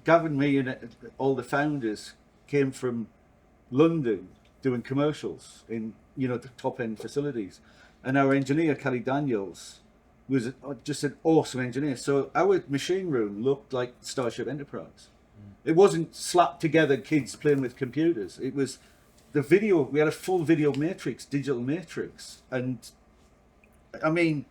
Gavin, me, and all the founders came from London doing commercials in the top end facilities, and our engineer Kelly Daniels was just an awesome engineer. So our machine room looked like Starship Enterprise. It wasn't slapped together kids playing with computers. It was the video. We had a full video matrix, digital matrix, and I mean,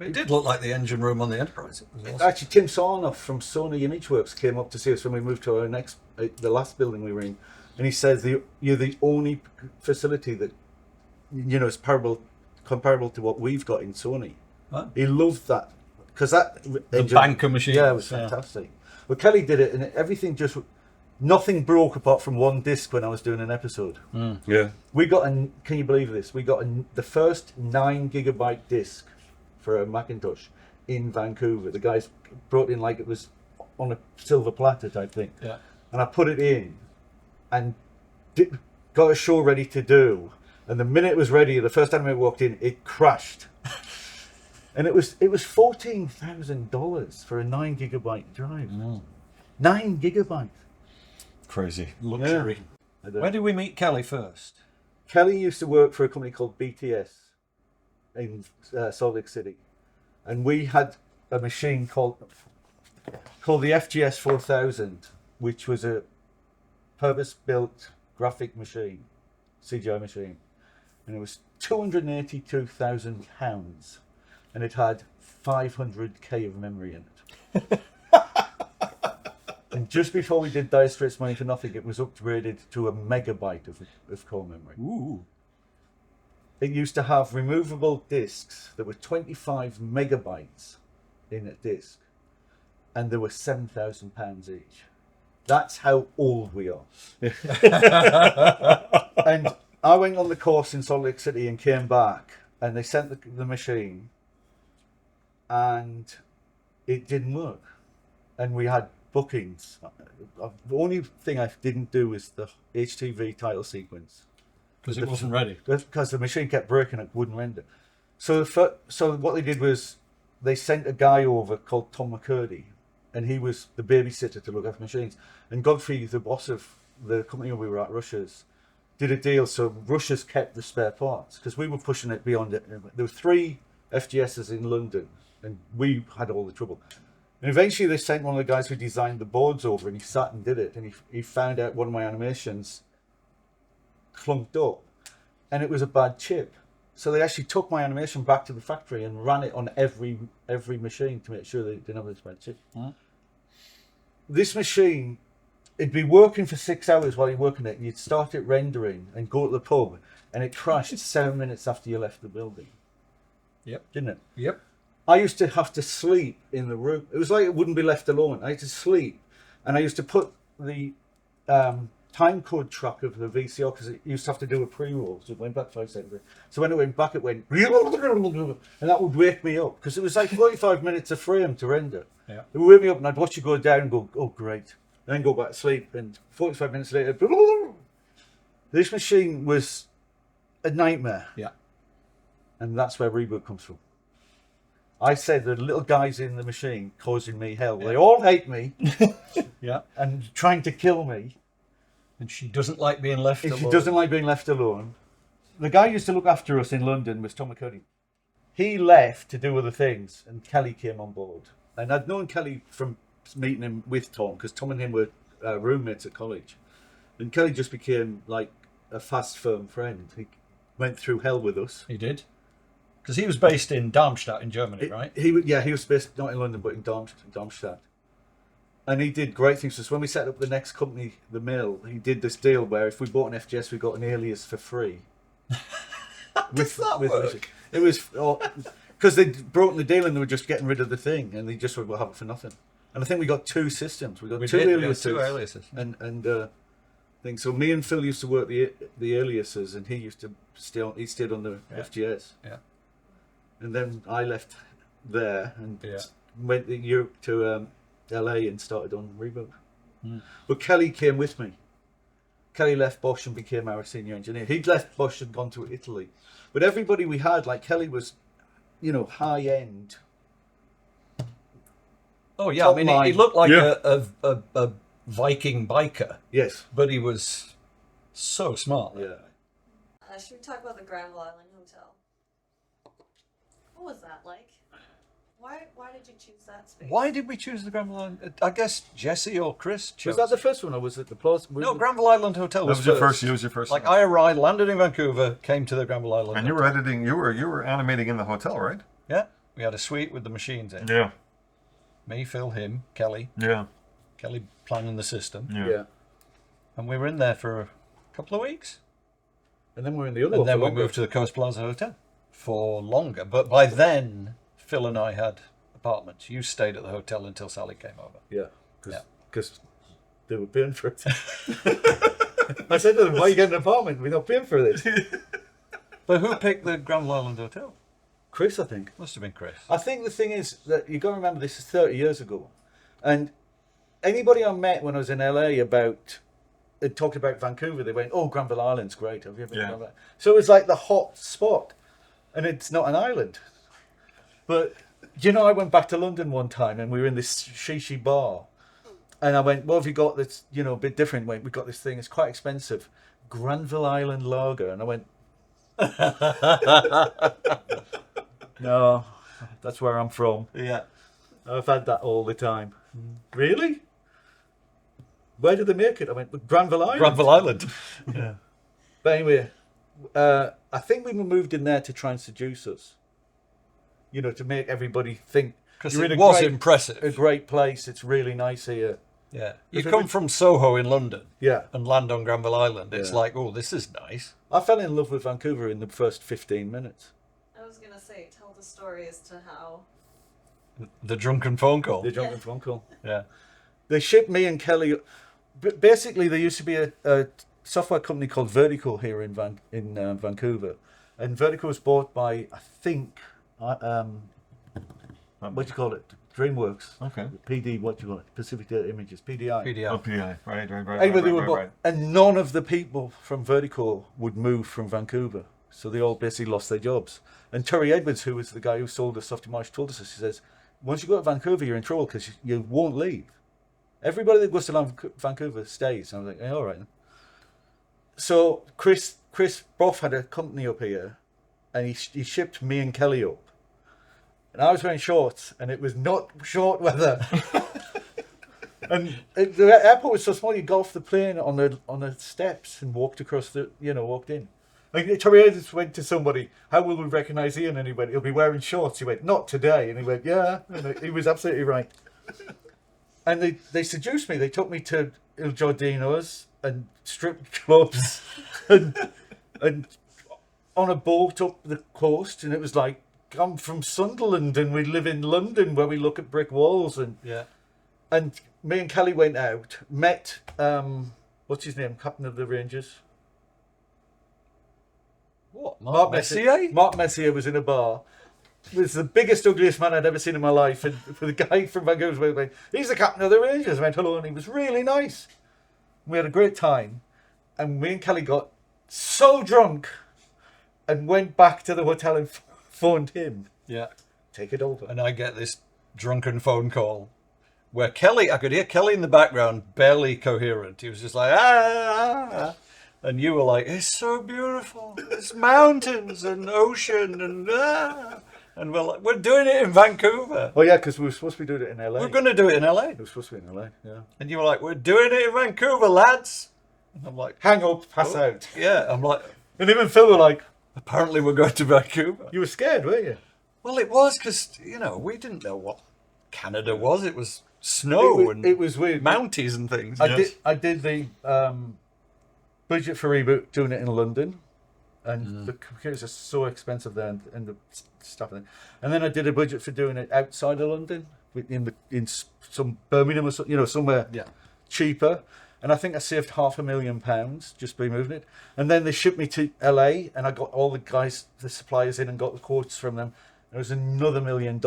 it did look like the engine room on the Enterprise. It was awesome. Actually, Tim Sarnoff from Sony Imageworks came up to see us when we moved to our the last building we were in, and he says you're the only facility that is comparable to what we've got in Sony. Wow. He loved that because the banker machine. Yeah, it was fantastic. Well, Kelly did it, and everything nothing broke apart from one disc when I was doing an episode. Yeah. We got can you believe this? We got the first 9 gigabyte disc for a Macintosh in Vancouver. The guys brought in like it was on a silver platter type thing. Yeah. And I put it in and got a show ready to do. And the minute it was ready, the first time I walked in, it crashed. And it was $14,000 for a 9 gigabyte drive. 9 gigabytes. Crazy. Luxury. Yeah. Where did we meet Kelly first? Kelly used to work for a company called BTS in Salt Lake City. And we had a machine called the FGS 4000, which was a purpose-built graphic machine, CGI machine. And it was £282,000. And it had 500k of memory in it. And just before we did Dire Straits Money for Nothing, it was upgraded to a megabyte of core memory. Ooh. It used to have removable discs that were 25 megabytes in a disc, and they were £7,000 each. That's how old we are. And I went on the course in Salt Lake City and came back, and they sent the machine, and it didn't work. And we had bookings. The only thing I didn't do was the HTV title sequence. Because it wasn't ready. Because the machine kept breaking, it wouldn't render. So what they did was they sent a guy over called Tom McCurdy, and he was the babysitter to look after machines. And Godfrey, the boss of the company we were at, Russia's, did a deal so Russia's kept the spare parts because we were pushing it beyond it. There were 3 FGSs in London, and we had all the trouble. And eventually they sent one of the guys who designed the boards over, and he sat and did it, and he found out one of my animations clunked up, and it was a bad chip. So they actually took my animation back to the factory and ran it on every machine to make sure they didn't have this bad chip. This machine, it'd be working for 6 hours while you're working it, and you'd start it rendering and go to the pub, and it crashed 7 minutes after you left the building. Yep. Didn't it? Yep. I used to have to sleep in the room. It was like it wouldn't be left alone. I had to sleep, and I used to put the time code track of the VCR because it used to have to do a pre-roll, so it went back 5 seconds. So when it went back, it went, and that would wake me up because it was like 45 minutes a frame to render. Yeah. It would wake me up, and I'd watch it go down and go, oh great, and then go back to sleep. And 45 minutes later, this machine was a nightmare. Yeah. And that's where ReBoot comes from. I said the little guys in the machine causing me hell. Yeah. They all hate me. Yeah. And trying to kill me. And she doesn't like being left alone. She doesn't like being left alone. The guy who used to look after us in London was Tom McCurdy. He left to do other things, and Kelly came on board. And I'd known Kelly from meeting him with Tom, because Tom and him were roommates at college. And Kelly just became like a fast, firm friend. He went through hell with us. He did. Because he was based in Darmstadt in Germany, right? He was based not in London but in Darmstadt. And he did great things. So when we set up the next company, The Mill, he did this deal where if we bought an FGS, we got an alias for free. Does that work? It was because they'd broken the deal and they were just getting rid of the thing, and they just said we'll have it for nothing. And I think we got 2 systems. We got two aliases. And things. So me and Phil used to work the aliases, and he used to stayed on the FGS. Yeah. And then I left there and went to Europe to LA and started on ReBoot. But Kelly came with me. Kelly left Bosch and became our senior engineer. He'd left Bosch and gone to Italy. But everybody we had, like Kelly was, high end Oh yeah, Top I mean, he line. looked like Yeah. a Viking biker, Yes. but he was so smart. Yeah. Should we talk about the Granville Island Hotel? What was that like? Why did you choose that space? Why did we choose the Granville Island? I guess Jesse or Chris chose. Was that the first one, or was it the Plaza? No, Granville Island Hotel That was was your first. first. It was your first. Like one. I arrived, landed in Vancouver, came to the Granville Island. And you were editing. You were animating in the hotel, right? Yeah, we had a suite with the machines in. Yeah. Me, Phil, him, Kelly. Yeah. Kelly planning the system, Yeah. and we were in there for a couple of weeks. And then we're in the other And one. then for we longer. moved to the Coast Plaza Hotel for longer. But by then, Phil and I had apartments. You stayed at the hotel until Sally came over. Yeah. Yeah. Because they were paying for it. I said to them, why are you getting an apartment? We're not paying for this. But who picked the Granville Island Hotel? Chris, I think. Must have been Chris. I think the thing is that you got to remember this is 30 years ago. And anybody I met when I was in LA it talked about Vancouver, they went, oh, Granville Island's great. Have you ever been to Granville Island? So it was like the hot spot. And it's not an island. But, I went back to London one time and we were in this shishi bar. And I went, what have you got that's, a bit different? Went, we got this thing, it's quite expensive. Granville Island Lager. And I went, no, that's where I'm from. Yeah. I've had that all the time. Really? Where did they make it? I went, Granville Island. Granville Island. Yeah. But anyway, I think we moved in there to try and seduce us. To make everybody think Because you're it in was a impressive. great place. It's really nice here. Yeah. You If it come was- from Soho in London Yeah. and land on Granville Island. It's Yeah. like, oh, this is nice. I fell in love with Vancouver in the first 15 minutes. I was gonna say, tell the story as to how. The drunken phone call. The drunken phone call. Yeah. They shipped me and Kelly. Basically, there used to be a software company called Vertical here in Vancouver, and Vertical was bought by, I think, what do you call it? DreamWorks. Okay. PD, what do you call it? Pacific Data Images, PDI. Oh, PDL. PI. Right. Anyway, they right, were right, bought, right. and none of the people from Vertical would move from Vancouver, so they all basically lost their jobs. And Terry Edwards, who was the guy who sold the stuff to Marsh, told us this. He says, once you go to Vancouver, you're in trouble because you won't leave. Everybody that goes to Vancouver stays. And I was like, all right. So Chris Broff had a company up here, and he shipped me and Kelly up. And I was wearing shorts, and it was not short weather. And the airport was so small, you got off the plane on the steps and walked across walked in. Like Terry Edwards went to somebody, how will we recognise Ian? And he went, he'll be wearing shorts. He went, not today. And he went, yeah. And he was absolutely right. And they seduced me. They took me to Il Giardino's and strip clubs and on a boat up the coast. And it was like, I'm from Sunderland and we live in London where we look at brick walls. And me and Kelly went out, met, what's his name, captain of the Rangers? What? Mark Messier? Mark Messier was in a bar. He was the biggest, ugliest man I'd ever seen in my life. And for the guy from Vancouver, went, he's the captain of the Rangers. I went, hello, and he was really nice. We had a great time. And me and Kelly got so drunk and went back to the hotel and phoned him. Yeah. Take it over. And I get this drunken phone call where I could hear Kelly in the background, barely coherent. He was just like, ah. And you were like, it's so beautiful. It's mountains and ocean and ah. And we're like, we're doing it in Vancouver. Oh, yeah, because we were supposed to be doing it in LA. We're going to do it in LA. It was supposed to be in LA, yeah. And you were like, we're doing it in Vancouver, lads. And I'm like, Hang up, pass out. yeah. I'm like, And even Phil were like, apparently we're going to Vancouver. you were scared, weren't you? Well, it was because, we didn't know what Canada was. It was snow and It was weird. mounties and things. I did the budget for ReBoot doing it in London, and the computers are so expensive there, and the stuff. And then I did a budget for doing it outside of London, in some Birmingham or somewhere cheaper. And I think I saved £500,000 just by moving it. And then they shipped me to LA, and I got all the suppliers in, and got the quotes from them. It was another $1 million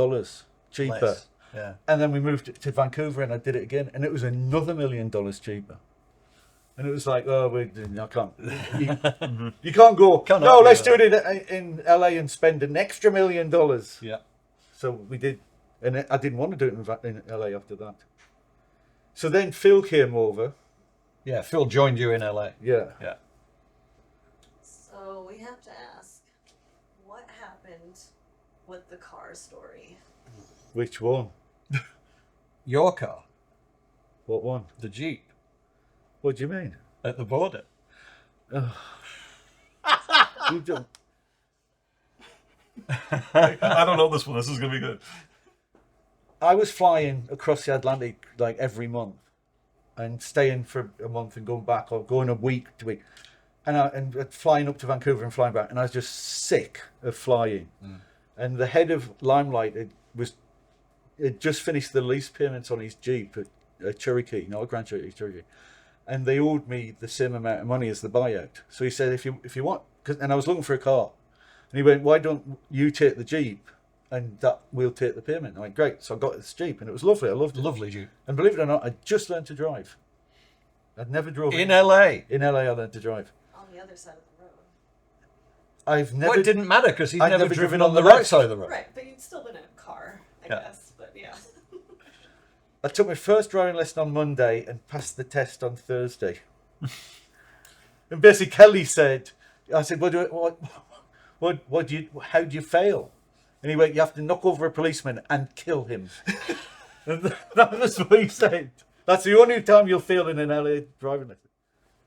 cheaper. Less. Yeah. And then we moved to Vancouver, and I did it again, and it was another $1 million cheaper. And it was like, oh, I can't. You can't go. Can't No, help let's you do it in LA and spend an extra $1 million. Yeah. So we did And I didn't want to do it in LA after that. So then Phil came over. Yeah, Phil joined you in LA. Yeah. Yeah. So we have to ask, what happened with the car story? Which one? Your car, What one? the Jeep, What do you mean? at the border. You don't. I don't know this one. This is gonna be good. I was flying across the Atlantic like every month, and staying for a month and going back, or going a week to week, and flying up to Vancouver and flying back, and I was just sick of flying. And the head of Limelight had just finished the lease payments on his Jeep, a Cherokee, not a Grand Cherokee, Cherokee, and they owed me the same amount of money as the buyout. So he said, if you want, and I was looking for a car, and he went, why don't you take the Jeep, and that we'll take the payment. I went, great. So I got this Jeep, and it was lovely. I loved it. Lovely Jeep. And believe it or not, I just learned to drive. I'd never drove In LA. In LA, I learned to drive. On the other side of the road. I've never. Well, it didn't matter because he's I'd never never driven driven on on the the right left. side of the road. Right, but you'd still been in a car, I Yeah. guess. But yeah. I took my first driving lesson on Monday and passed the test on Thursday. And basically, Kelly said, "I said, how do you fail?" And he went, "You have to knock over a policeman and kill him." And that was what he said. That's the only time you'll fail in an LA driving lesson,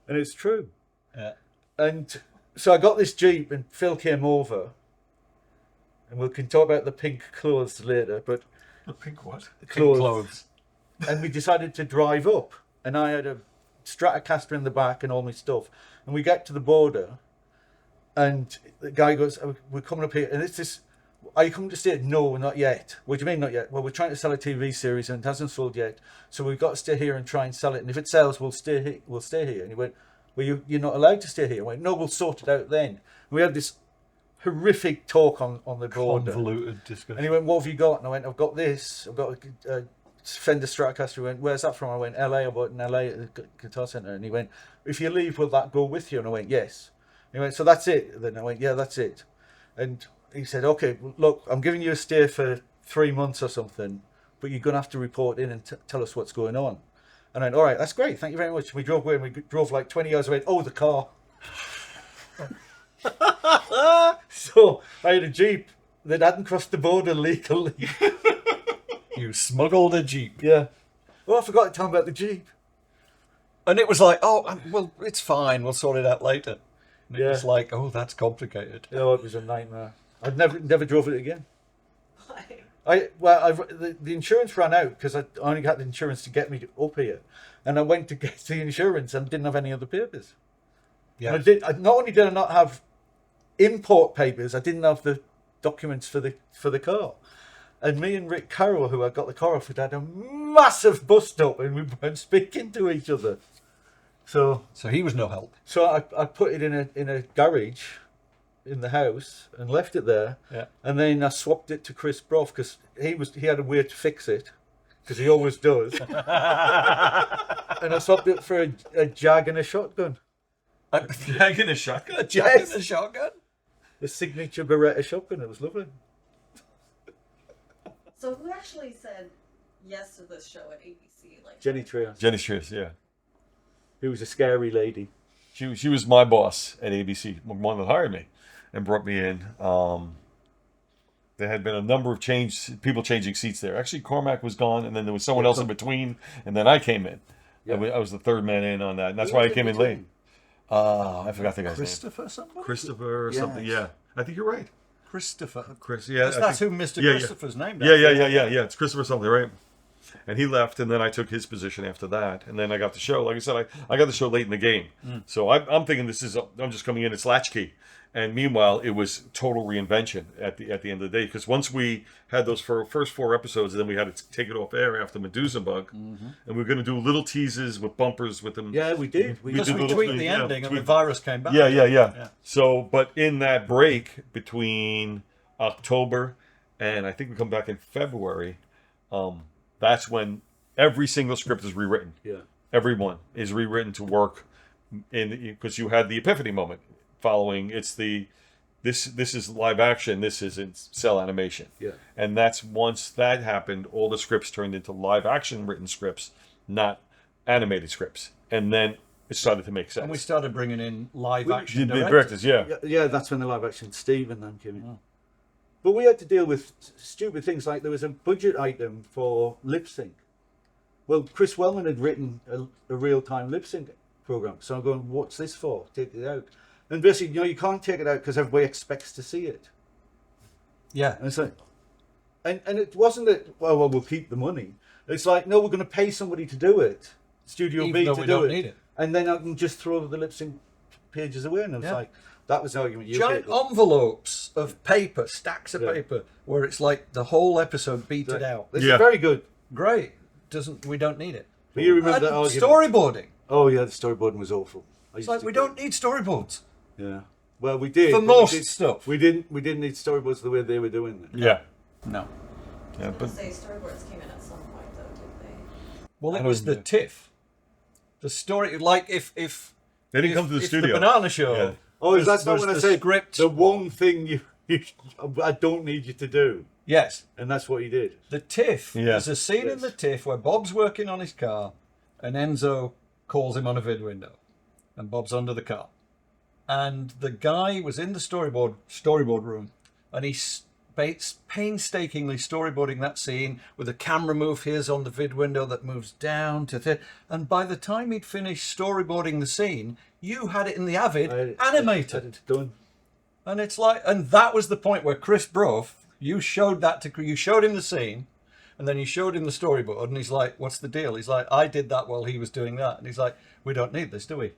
and it's true. Yeah. And so I got this Jeep, and Phil came over, and we can talk about the pink clothes later. But The pink what? Clothes. and we decided to drive up, and I had a Stratocaster in the back and all my stuff, and we get to the border, and the guy goes, "Oh, we're coming up here," and it's this, "Are you coming to stay?" "No, not yet." "What do you mean not yet?" "Well, we're trying to sell a TV series and it hasn't sold yet, so we've got to stay here and try and sell it, and if it sells, we'll stay here. And he went, "Well, you're not allowed to stay here." I went, "No, we'll sort it out then." And we had this horrific talk on the border. Convoluted discussion. And he went, "What have you got?" And I went, "I've got this. I've got a Fender Stratocaster." He went, "Where's that from?" I went, "LA. I bought it in LA at the Guitar Center." And he went, "If you leave, will that go with you?" And I went, "Yes." And he went, "So that's it?" Then I went, "Yeah, that's it." And he said, "Okay, well, look, I'm giving you a stay for 3 months or something, but you're going to have to report in and tell us what's going on." And I went, "All right, that's great. Thank you very much." And we drove away, and we drove like 20 hours. I went, "Oh, the car." So I had a Jeep that hadn't crossed the border legally. You smuggled a Jeep. Yeah. Oh, I forgot to tell him about the Jeep. And it was like, oh, well, it's fine. We'll sort it out later. And it Yeah. was like, oh, that's complicated. Oh, it was a nightmare. I'd never drove it again. Why? The insurance ran out because I only got the insurance to get me up here, and I went to get the insurance and didn't have any other papers. Yeah. And not only did I not have import papers, I didn't have the documents for the car. And me and Rick Carroll, who I got the car off with, had a massive bust up, and we weren't speaking to each other. So he was no help. So I put it in a garage in the house and left it there. Yeah. And then I swapped it to Chris Brough because he had a way to fix it, because he always does. And I swapped it for a Jag and a shotgun. Jag and a shotgun? A Jag and a shotgun? The signature Beretta shotgun. It was lovely. So who actually said yes to this show at ABC? Like Jenny Trius. Jenny Trius, yeah. Who was a scary lady. She was my boss at ABC, one that hired me and brought me in. There had been a number of people changing seats there. Actually, Cormac was gone, and then there was someone else in between, and then I came in. Yeah. I was the third man in on that, and that's Who why I was came in between? late. I forgot the guy's Christopher somebody? name. Christopher or something, Yes. yeah. I think you're right. Christopher. Chris, yeah. That's I who think- Mr. yeah, Christopher's named Yeah, after. yeah. It's Christopher something, right? And he left, and then I took his position after that, and then I got the show. Like I said, I got the show late in the game, so I'm thinking I'm just coming in as latchkey, and meanwhile it was total reinvention at the end of the day, because once we had those first 4 episodes, then we had to take it off air after Medusa Bug, and we were going to do little teasers with bumpers with them. Yeah, we did. Because did we little tweaked thing, the yeah, ending and the tweaked- virus came back. Yeah. So, but in that break between October and I think we come back in February, that's when every single script is rewritten. Yeah. Everyone is rewritten to work because you had the epiphany moment following. It's the this is live action. This isn't cell animation. Yeah. And that's once that happened, all the scripts turned into live action written scripts, not animated scripts. And then it started to make sense. And we started bringing in live action The directors. directors, yeah. Yeah, that's when the live action Steve and them came in. But we had to deal with stupid things like there was a budget item for lip sync. Well, Chris Weldon had written a real-time lip sync program. So I'm going, what's this for? Take it out. And basically, you can't take it out because everybody expects to see it. Yeah. And it's like, and it wasn't that, well, we'll keep the money. It's like, no, we're going to pay somebody to do it. Studio Even B though to we do don't it. need it. And then I can just throw the lip sync pages away. And it's Yeah. like, that was the argument you Giant did. envelopes of paper, stacks of Yeah. paper, where it's like the whole episode beated out. This Yeah. is very good. Great. We don't need it. But you remember And that argument? storyboarding. Oh, yeah, the storyboarding was awful. It's like we don't need storyboards Yeah. Well, we did. for but most we did, stuff. We didn't need storyboards the way they were doing it. Yeah. No. Yeah, I was but gonna say storyboards came in at some point though, didn't they? Well, it I was don't the know. TIFF. The story, like if they didn't come to the if studio. the Banana Show. Yeah. Oh, was- that's not was what I the said. script. The one thing I don't need you to do, Yes. and that's what he did. The TIFF. Yeah. There's a scene in Yes. the TIFF where Bob's working on his car, and Enzo calls him on a vid window, and Bob's under the car, and the guy was in the storyboard room, and he's painstakingly storyboarding that scene with a camera move. Here's on the vid window that moves down to and by the time he'd finished storyboarding the scene, you had it in the Avid animated. It's done. And it's like, and that was the point where Chris Brough, you showed him the scene, and then you showed him the storyboard, and he's like, "What's the deal?" He's like, "I did that while he was doing that," and he's like, "We don't need this, do we?"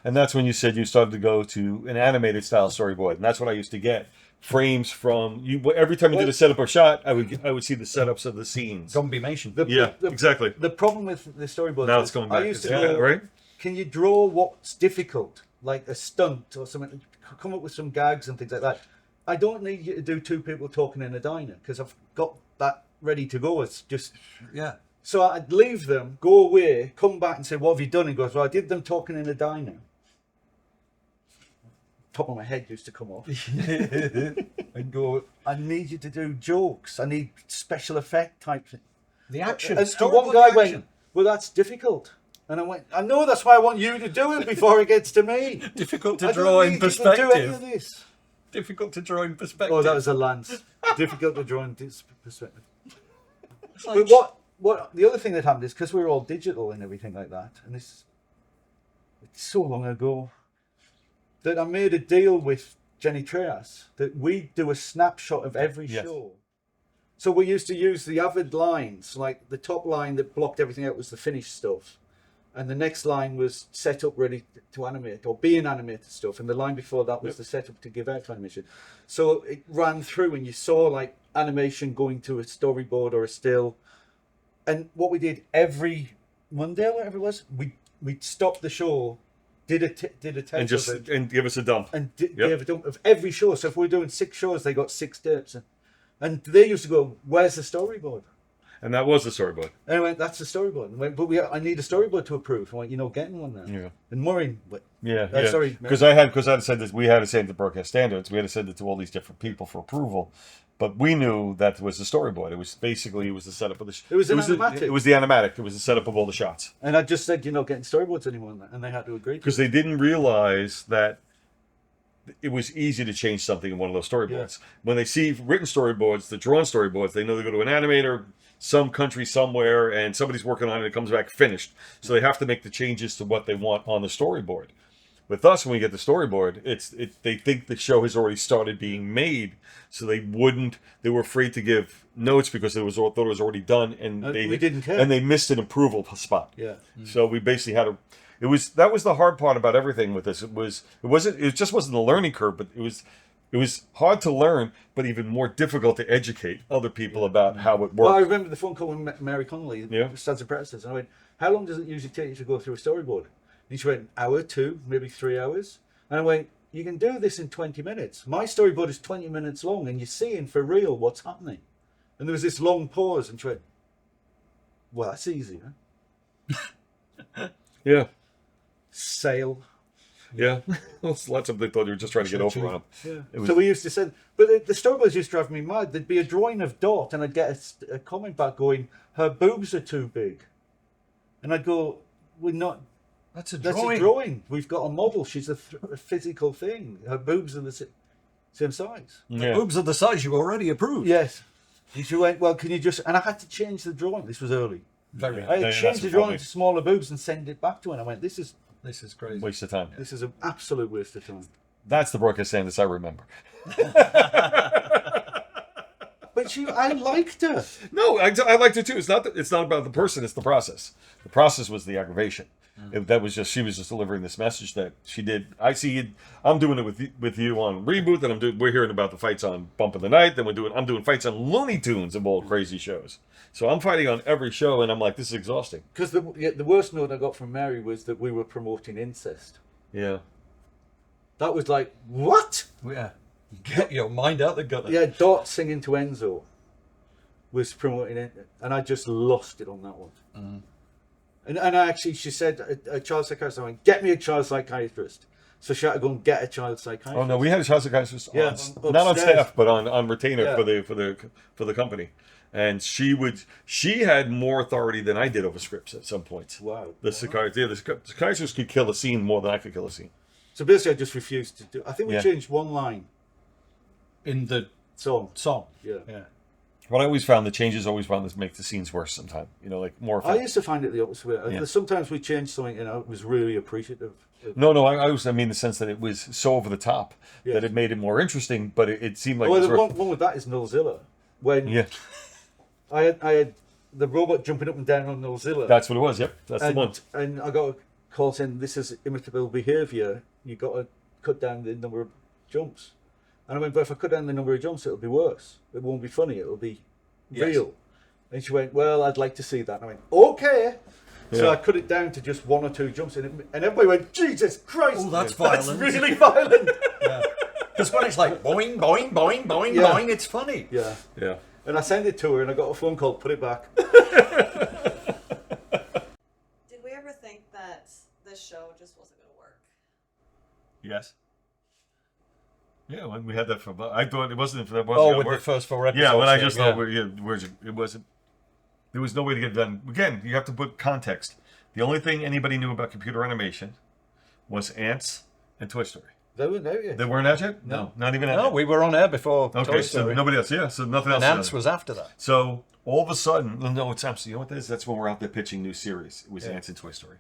And that's when you said you started to go to an animated style storyboard, and that's what I used to get frames from you. Every time you did a setup or shot, I would see the setups of the scenes. Zombie-mation. Yeah, exactly. The problem with the storyboard Now is it's going I back. used to Yeah, go, right? can you draw what's difficult, like a stunt or something? Come up with some gags and things like that. I don't need you to do two people talking in a diner because I've got that ready to go. It's just Yeah. so I'd leave them, go away, come back and say, "What have you done?" And he goes, "Well, I did them talking in a diner." Top of my head used to come off. And go, "I need you to do jokes. I need special effect type thing." The action. And storyboard one guy action. went, "Well, that's difficult." And I went, "I know, that's why I want you to do it before it gets to me." Difficult I to don't draw in need you to do any of perspective. this. Difficult to draw in perspective. Oh, that was a lance. Difficult to draw in perspective. It's like, But what the other thing that happened is because we were all digital and everything like that, and it's so long ago that I made a deal with Jenny Trius that we do a snapshot of every Yes. show. So we used to use the Avid lines, like the top line that blocked everything out was the finished stuff. And the next line was set up ready to animate or being animated stuff. And the line before that was the setup to give out to animation. So it ran through and you saw like animation going to a storyboard or a still. And what we did every Monday or whatever it was, we'd stop the show, did a tape And just of it, and give us a dump. and Yep. gave a dump of every show. So if we were doing 6 shows, they got 6 tapes. And they used to go, "Where's the storyboard?" And that was the storyboard. And I went, "That's the storyboard." And I went, "But I need a storyboard to approve." I went, "You're not getting one now." Yeah. And Maureen went, Yeah, sorry, because I had to send this. We had to send it to broadcast standards. We had to send it to all these different people for approval. But we knew that was the storyboard. It was basically the setup of the. It was an animatic. It was the animatic. It was the setup of all the shots. and I just said, "You're not getting storyboards anymore," and they had to agree. Because they didn't realize that it was easy to change something in one of those storyboards. When they see written storyboards, the drawn storyboards, they know they go to an animator, some country somewhere, and somebody's working on it and it comes back finished. So they have to make the changes to what they want on the storyboard. With us, when we get the storyboard, they think the show has already started being made, so they were afraid to give notes because thought it was already done, and we didn't care. and they missed an approval spot. Yeah. So we basically had that was the hard part about everything with this. It just wasn't a learning curve, but it was hard to learn, but even more difficult to educate other people about how it worked. Well, I remember the phone call with Mary Connolly, Yeah. Sons and Predators, and I went, "How long does it usually take you to go through a storyboard?" And she went, "Hour, 2, maybe 3 hours." And I went, "You can do this in 20 minutes. My storyboard is 20 minutes long, and you're seeing for real what's happening." And there was this long pause, and she went, "Well, that's easy, huh?" Yeah. Sail. Yeah. Lots of them they thought you were just trying to get over on them. Yeah. So we used to send, but the storyboards used to drive me mad. There'd be a drawing of Dot, and I'd get a comment back going, "Her boobs are too big," and I'd go, "We're not. That's a That's drawing. a drawing. We've got a model. She's a physical thing. Her boobs are the same size." Yeah. Boobs are the size you already approved. Yes. And she went, "Well, can you just?" And I had to change the drawing. This was early. Very. I had that's changed the a drawing problem. to smaller boobs and send it back to her. And I went, "This is crazy. Waste of time. this is an absolute waste of time." That's the broadcast Sanders I remember. But I liked her. No, I liked it too. It's not about the person. It's the process. The process was the aggravation. That was just she was just delivering this message that she did. I see it. I'm doing it with you on Reboot. Then we're hearing about the fights on Bump of the Night. Then I'm doing fights on Looney Tunes of all crazy shows. So I'm fighting on every show, and I'm like, this is exhausting. Because the worst note I got from Mary was that we were promoting incest. Yeah. That was like, what? Yeah. Get your mind out the gutter. Yeah, Dot singing to Enzo was promoting it, and I just lost it on that one. And she said, a child psychiatrist, I went, "Get me a child psychiatrist." So she had to go and get a child psychiatrist. Oh no, we had a child psychiatrist Yeah, not on upstairs. staff, but on retainer Yeah. for the company. And she had more authority than I did over scripts at some points. Wow. The psychiatrist could kill a scene more than I could kill a scene. So basically, I just refused to do. I think we Yeah. changed one line. In the Song. Yeah. What I always found, the changes always found to make the scenes worse sometimes. Like more I effective. used to find it the opposite way. Yeah. Sometimes we changed something, and I was really appreciative. No, I mean the sense that it was so over the top Yeah. that it made it more interesting, but it seemed like Well, it the was one with that is Nullzilla. When yeah, I had the robot jumping up and down on Nullzilla. that's what it was. Yep, that's the one. And I got a call saying, "This is imitable behaviour. You got to cut down the number of jumps." And I went, "But if I cut down the number of jumps, it'll be worse. It won't be funny. It'll be real." And she went, "Well, I'd like to see that." And I went, "Okay." So Yeah. I cut it down to just 1 or 2 jumps, and everybody went, "Jesus Christ, Oh, that's that's violent." really violent." Because when it's like boing, boing, boing, boing, Yeah. boing, it's funny. Yeah. Yeah. And I sent it to her, and I got a phone call, "Put it back." Did we ever think that this show just wasn't going to work? Yes. Yeah, when we had that for, I thought it wasn't. That wasn't Oh, gonna with work. the first 4 episodes. Yeah, when I yeah, just yeah. thought it wasn't. There was no way to get it done. Again, you have to put context. The only thing anybody knew about computer animation was Ants and Toy Story. They weren't out yet. They weren't out yet? No, not even out No, yet. we were on air before Okay, Toy so Story. nobody else. Yeah, so nothing else. And Ants was after that. So all of a sudden, no, it's absolutely. You know what that is? That's when we're out there pitching new series. It was Ants and Toy Story.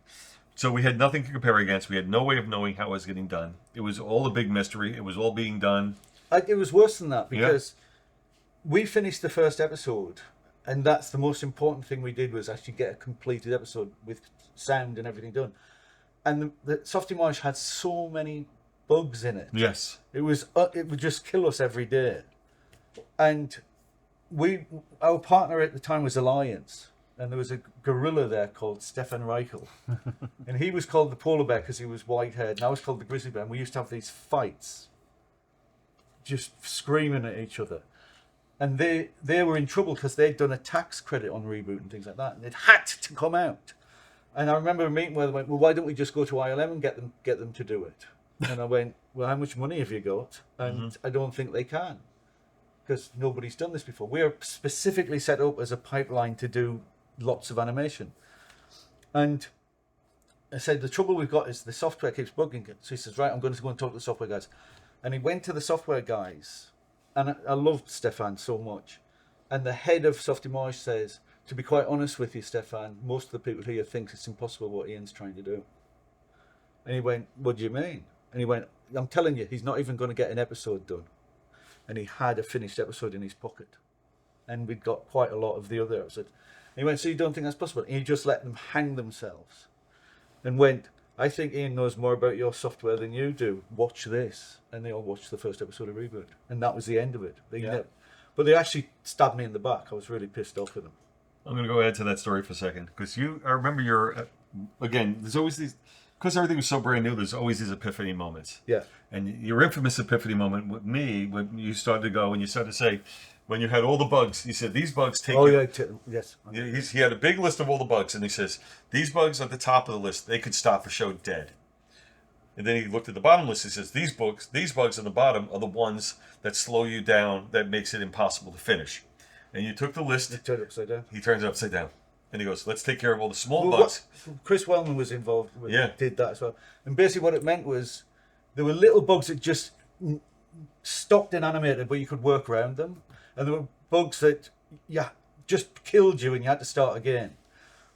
So we had nothing to compare against. We had no way of knowing how it was getting done. It was all a big mystery. It was all being done. It was worse than that because we finished the first episode, and that's the most important thing we did was actually get a completed episode with sound and everything done. And the Softy Marsh had so many bugs in it. Yes. It would just kill us every day. And our partner at the time was Alliance, and there was a gorilla there called Stefan Raquel, and he was called the polar bear because he was white-haired, and I was called the grizzly bear. And we used to have these fights, just screaming at each other. And they were in trouble because they'd done a tax credit on Reboot and things like that, and it had to come out. And I remember a meeting where they went, "Well, why don't we just go to ILM and get them to do it?" And I went, "Well, how much money have you got?" And I don't think they can, because nobody's done this before. We are specifically set up as a pipeline to do lots of animation. And I said, "The trouble we've got is the software keeps bugging it." So he says, "Right, I'm going to go and talk to the software guys." And he went to the software guys, and I loved Stefan so much. And the head of Softy Marsh says, "To be quite honest with you, Stefan, most of the people here think it's impossible what Ian's trying to do." And he went, "What do you mean?" And he went, "I'm telling you, he's not even going to get an episode done." And he had a finished episode in his pocket. And we'd got quite a lot of the other episodes. And he went, "So you don't think that's possible?" And he just let them hang themselves. And went, "I think Ian knows more about your software than you do. Watch this." And they all watched the first episode of Reboot. And that was the end of it. But they actually stabbed me in the back. I was really pissed off with them. I'm going to go add to that story for a second because I remember again, there's always these, because everything was so brand new, there's always these epiphany moments. Yeah. And your infamous epiphany moment with me, when you started to go and you started to say, when you had all the bugs, you said, "These bugs take Yes. He had a big list of all the bugs, and he says, "These bugs at the top of the list, they could stop a show dead." And then he looked at the bottom list. He says, these bugs on the bottom are the ones that slow you down, that makes it impossible to finish. And you took the list. He turned it upside down. He turns it upside down. And he goes, let's take care of all the small Well, bugs. Chris Weldon was involved with Yeah. did that as well. And basically what it meant was there were little bugs that just stopped in animated, but you could work around them. And there were bugs that just killed you and you had to start again.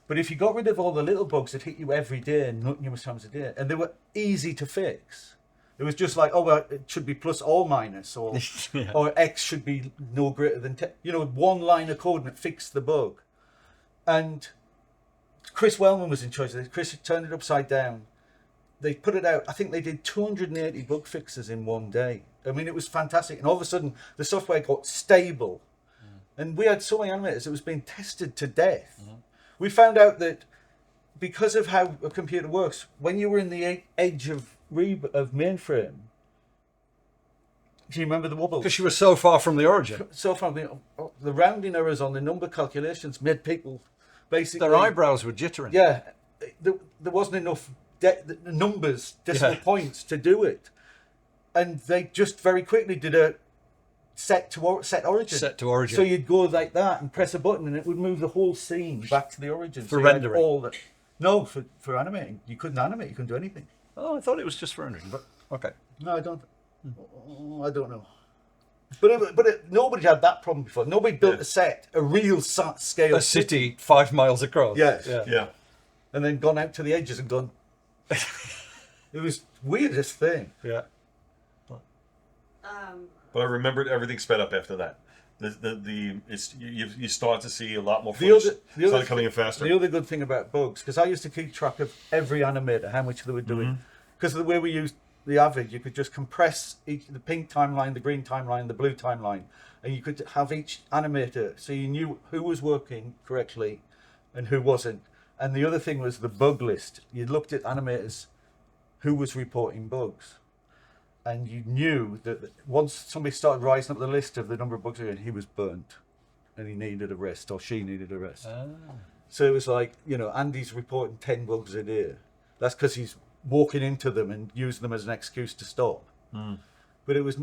But if you got rid of all the little bugs that hit you every day and numerous times a day, and they were easy to fix. It was just like, oh, well, it should be plus or minus, or Yeah. or X should be no greater than 10. You know, one line of code and it fixed the bug. And Chris Wellman was in charge of this. Chris turned it upside down. They put it out. I think they did 280 bug fixes in one day. I mean, it was fantastic. And all of a sudden, the software got stable. And we had so many animators, it was being tested to death. We found out that because of how a computer works, when you were in the edge of mainframe, do you remember the wobble? Because you were so far from the origin. So far, the rounding errors on the number calculations made people basically... Their eyebrows were jittering. Yeah, there wasn't enough numbers, decimal points to do it. And they just very quickly did a set origin. Set to origin. So you'd go like that and press a button and it would move the whole scene back to the origin. For you had rendering? all that. No, for animating. You couldn't animate, you couldn't do anything. Oh, I thought it was just for rendering, but okay. No, I don't. I don't know. But nobody had that problem before. Nobody built a set, a real scale A city 5 miles across. Yes. Yeah. And then gone out to the edges and gone. It was weirdest thing. Yeah. But I remembered everything sped up after that. You start to see a lot more The footage. other Started coming in faster. The other good thing about bugs, because I used to keep track of every animator, how much they were doing. Because of the way we used the Avid, you could just compress the pink timeline, the green timeline, the blue timeline, and you could have each animator so you knew who was working correctly and who wasn't. And the other thing was the bug list. You looked at animators who was reporting bugs. And you knew that once somebody started rising up the list of the number of bugs he was burnt and he needed a rest or she needed a rest. So it was like, Andy's reporting 10 bugs a day. That's because he's walking into them and using them as an excuse to stop. But it was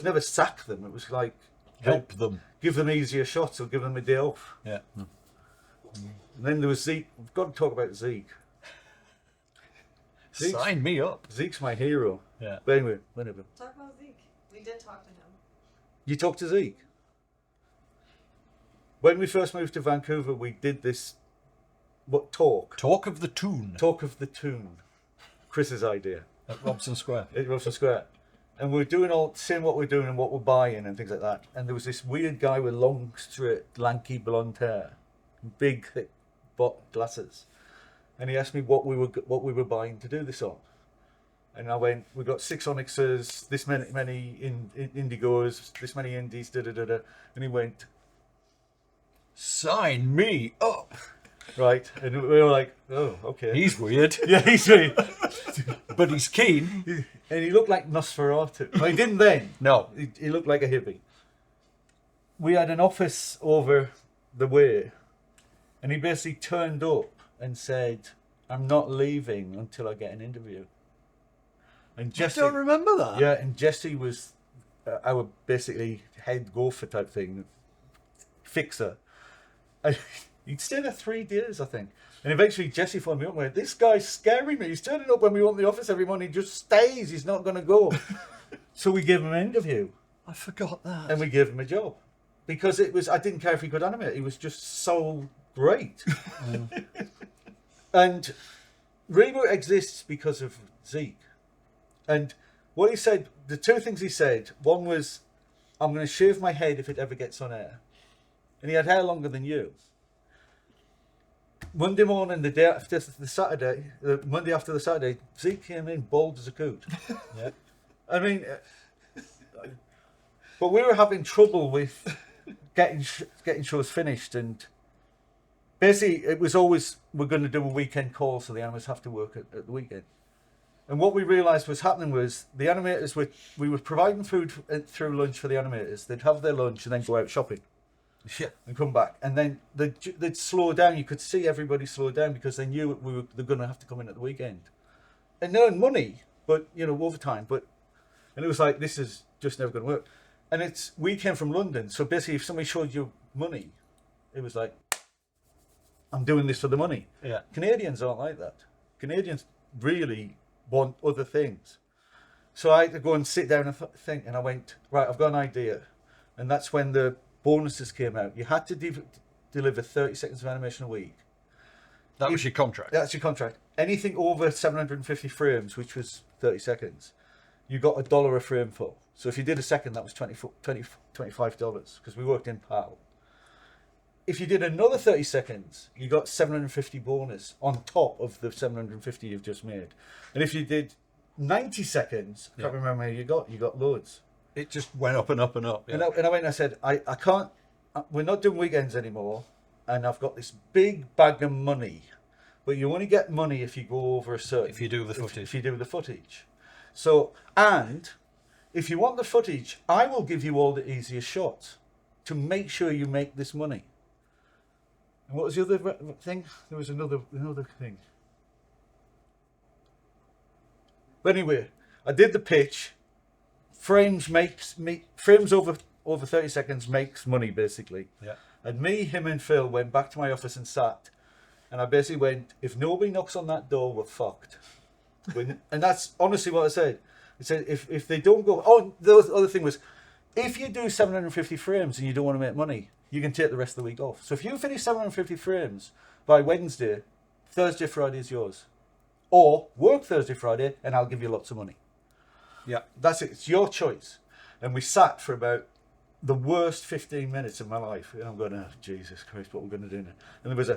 never sack them. It was like Help them. give them easier shots or give them a day off. Yeah. And then there was Zeke. We've got to talk about Zeke. Sign me up. Zeke's my hero. Yeah. But anyway, whatever. Talk about Zeke. We did talk to him. You talked to Zeke? When we first moved to Vancouver, we did this talk. Talk of the Toon Talk of the Tune. Chris's idea. at Robson Square. At Russell Square. And we're seeing what we're doing and what we're buying and things like that. And there was this weird guy with long, straight, lanky blonde hair, big, thick glasses. And he asked me what we were buying to do this on. And I went, we've got 6 Onyxes, this many Indigos, this many Indies, da-da-da-da. And he went, Sign me up. right. And we were like, oh, okay. He's weird, yeah, he's really... but he's keen. And he looked like Nosferatu. Well, he didn't then. No. He looked like a hippie. We had an office over the way. And he basically turned up and said, I'm not leaving until I get an interview. And Jesse, I don't remember that. yeah, and Jesse was our basically head gopher type thing, fixer. And he'd stay there 3 days, I think. And eventually Jesse phoned me up and went, this guy's scaring me. He's turning up when we want the office every morning. He just stays. He's not going to go. So we gave him an interview. I forgot that. And we gave him a job. Because I didn't care if he could animate. He was just so great. And ReBoot exists because of Zeke. And what he said, the 2 things he said, one was, I'm going to shave my head if it ever gets on air. And he had hair longer than you. Monday morning, the day after the Saturday, Monday after the Saturday, Zeke came in bald as a coot. Yeah. I mean, but we were having trouble with getting shows finished, and basically it was always, we're going to do a weekend call, so the animators have to work at the weekend. And what we realised was happening was the animators we were providing food through lunch for the animators. They'd have their lunch and then go out shopping. Yeah. And come back, and then they'd slow down. You could see everybody slow down because they knew they're going to have to come in at the weekend and earn money. but overtime. And it was like, this is just never going to work. And we came from London, so basically, if somebody showed you money, it was like, I'm doing this for the money. Yeah. Canadians aren't like that. Canadians really want other things. So I had to go and sit down and think, and I went, right, I've got an idea. And that's when the bonuses came out. You had to deliver 30 seconds of animation a week. That was your contract. That's your contract. Anything over 750 frames, which was 30 seconds, you got $1 a frame for. So if you did a second, that was $25, because we worked in PAL. If you did another 30 seconds, you got 750 bonus on top of the 750 you've just made. And if you did 90 seconds, I can't remember how you got loads. It just went up and up and up. Yeah. And I went and I said, I can't, we're not doing weekends anymore, and I've got this big bag of money, but you only get money if you go over a certain... If you do the footage. If you do the footage. So, and if you want the footage, I will give you all the easiest shots to make sure you make this money. And what was the other thing? There was another thing. But anyway, I did the pitch. Frames over 30 seconds makes money, basically. Yeah. And him and Phil went back to my office and sat. And I basically went, if nobody knocks on that door, we're fucked. And that's honestly what I said. I said, if they don't go... Oh, the other thing was, if you do 750 frames and you don't want to make money, you can take the rest of the week off. So if you finish 750 frames by Wednesday, Thursday, Friday is yours. Or work Thursday, Friday, and I'll give you lots of money. Yeah. That's it. It's your choice. And we sat for about the worst 15 minutes of my life. And I'm going, oh, Jesus Christ, what are we going to do now? And there was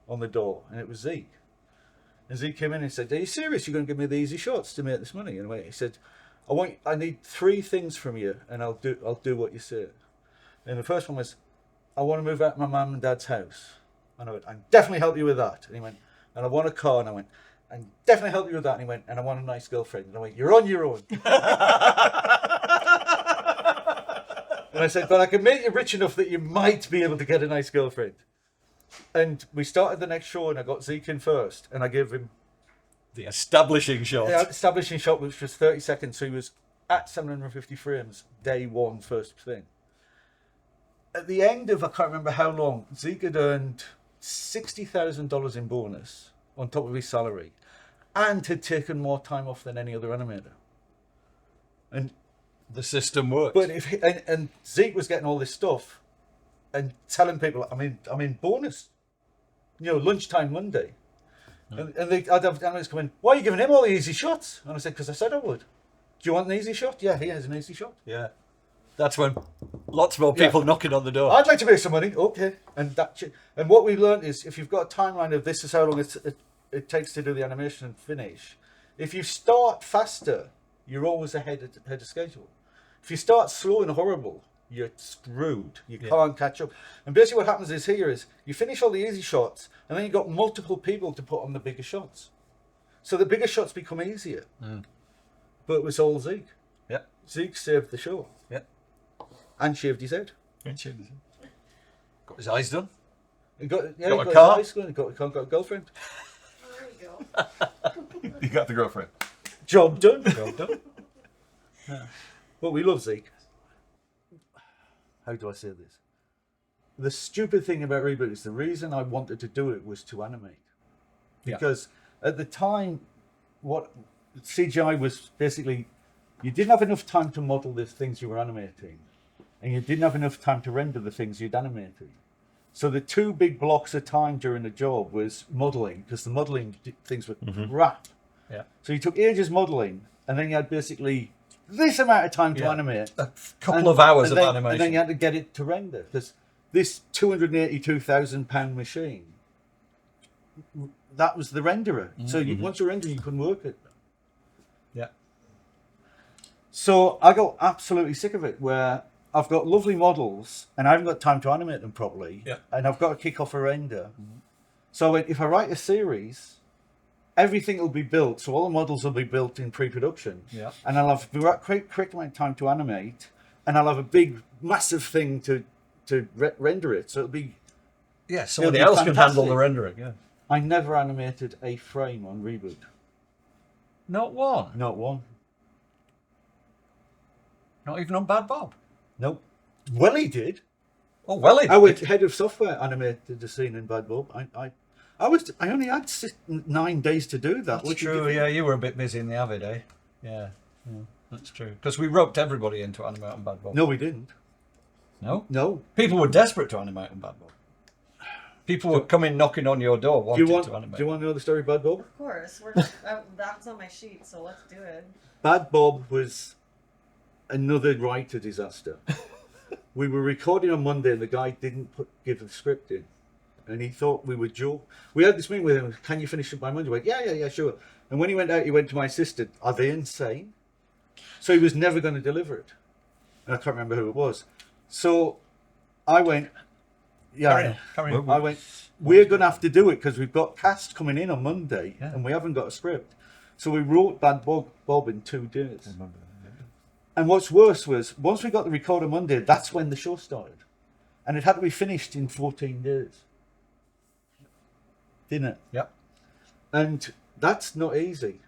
on the door, and it was Zeke. And Zeke came in and said, are you serious? You're going to give me the easy shots to make this money? And he said, I need 3 things from you, and I'll do what you say. And the first one was, I want to move out of my mum and dad's house. And I went, I'll definitely help you with that. And he went, and I want a car. And I went, and definitely help you with that. And he went, and I want a nice girlfriend. And I went, you're on your own. And I said, but I can make you rich enough that you might be able to get a nice girlfriend. And we started the next show, and I got Zeke in first, and I gave him the establishing shot. the establishing shot, which was 30 seconds. So he was at 750 frames, day one, first thing. At the end of, I can't remember how long, Zeke had earned $60,000 in bonus on top of his salary, and had taken more time off than any other animator. And the system works. But and Zeke was getting all this stuff and telling people, I'm in bonus, lunchtime Monday. And I'd have animators come in, why are you giving him all the easy shots? And I said, because I said I would. Do you want an easy shot? Yeah, he has an easy shot. Yeah. That's when lots more people knocking on the door. I'd like to make some money. Okay. And what we learned is, if you've got a timeline of this is how long it takes to do the animation and finish, if you start faster, you're always ahead of schedule. If you start slow and horrible, you're screwed. You can't catch up. And basically what happens is you finish all the easy shots, and then you've got multiple people to put on the bigger shots. So the bigger shots become easier. But it was all Zeke. Yeah. Zeke saved the show. Yeah. And shaved his head. Got his eyes done. He got a his car. eyes done. He got a girlfriend. There we go. You got the girlfriend. Job done. Job done. But we love Zeke. How do I say this? The stupid thing about ReBoot is the reason I wanted to do it was to animate. Because at the time, what CGI was basically, you didn't have enough time to model the things you were animating, and you didn't have enough time to render the things you'd animated. So the 2 big blocks of time during the job was modeling, because the modeling things were crap. Yeah. So you took ages modeling, and then you had basically this amount of time to animate. A couple of hours of animation. And then you had to get it to render, because this £282,000 machine, that was the renderer. So once you render, you couldn't work it. Yeah. So I got absolutely sick of it, where I've got lovely models and I haven't got time to animate them properly, and I've got to kick off a render. So if I write a series, everything will be built, so all the models will be built in pre-production, and I'll have the correct amount of time to animate, and I'll have a big, massive thing to render it. So it'll be somebody else can handle the rendering. Yeah. I never animated a frame on ReBoot. Not one. Not one. Not even on Bad Bob. Nope. Well, he did. Oh, well, it. Our head of software animated the scene in Bad Bob. I only had 9 days to do that. That's What did true. you- Yeah, you were a bit busy in the Avid, eh? Yeah, that's true. Because we roped everybody into animate on Bad Bob. No, we didn't. No? No. People were desperate to animate on Bad Bob. People were coming knocking on your door Do wanting you want? to animate. Do you want to know the story of Bad Bob? Of course, that's on my sheet, so let's do it. Bad Bob was another writer disaster. We were recording on Monday, and the guy didn't give the script in, and he thought we would joke. We had this meeting with him. Can you finish it by Monday? He went, yeah, sure. And when he went out, he went to my assistant. Are they insane? So he was never going to deliver it. And I can't remember who it was. So I went, yeah. Carry on. I went, we're going to have to do it because we've got cast coming in on Monday, Yeah. and we haven't got a script. So we wrote Bad Bob in 2 days. And what's worse was, once we got the recorder Monday, that's when the show started. And it had to be finished in 14 days. Didn't it? Yep. And that's not easy.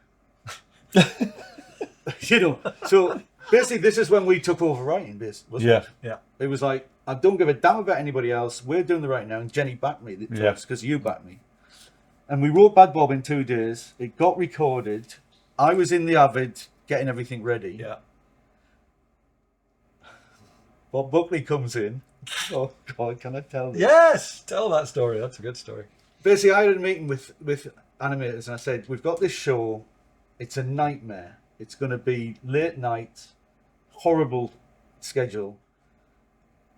You know, so basically this is when we took over writing, wasn't Yeah. it? Yeah. It was like, I don't give a damn about anybody else. We're doing the writing now. And Jenny backed me Yeah. because you backed me. And we wrote Bad Bob in 2 days. It got recorded. I was in the Avid getting everything ready. Yeah. Bob Buckley comes in. Oh God, can I tell this? Yes! Tell that story. That's a good story. Basically, I had a meeting with animators, and I said, we've got this show. It's a nightmare. It's going to be late night, horrible schedule.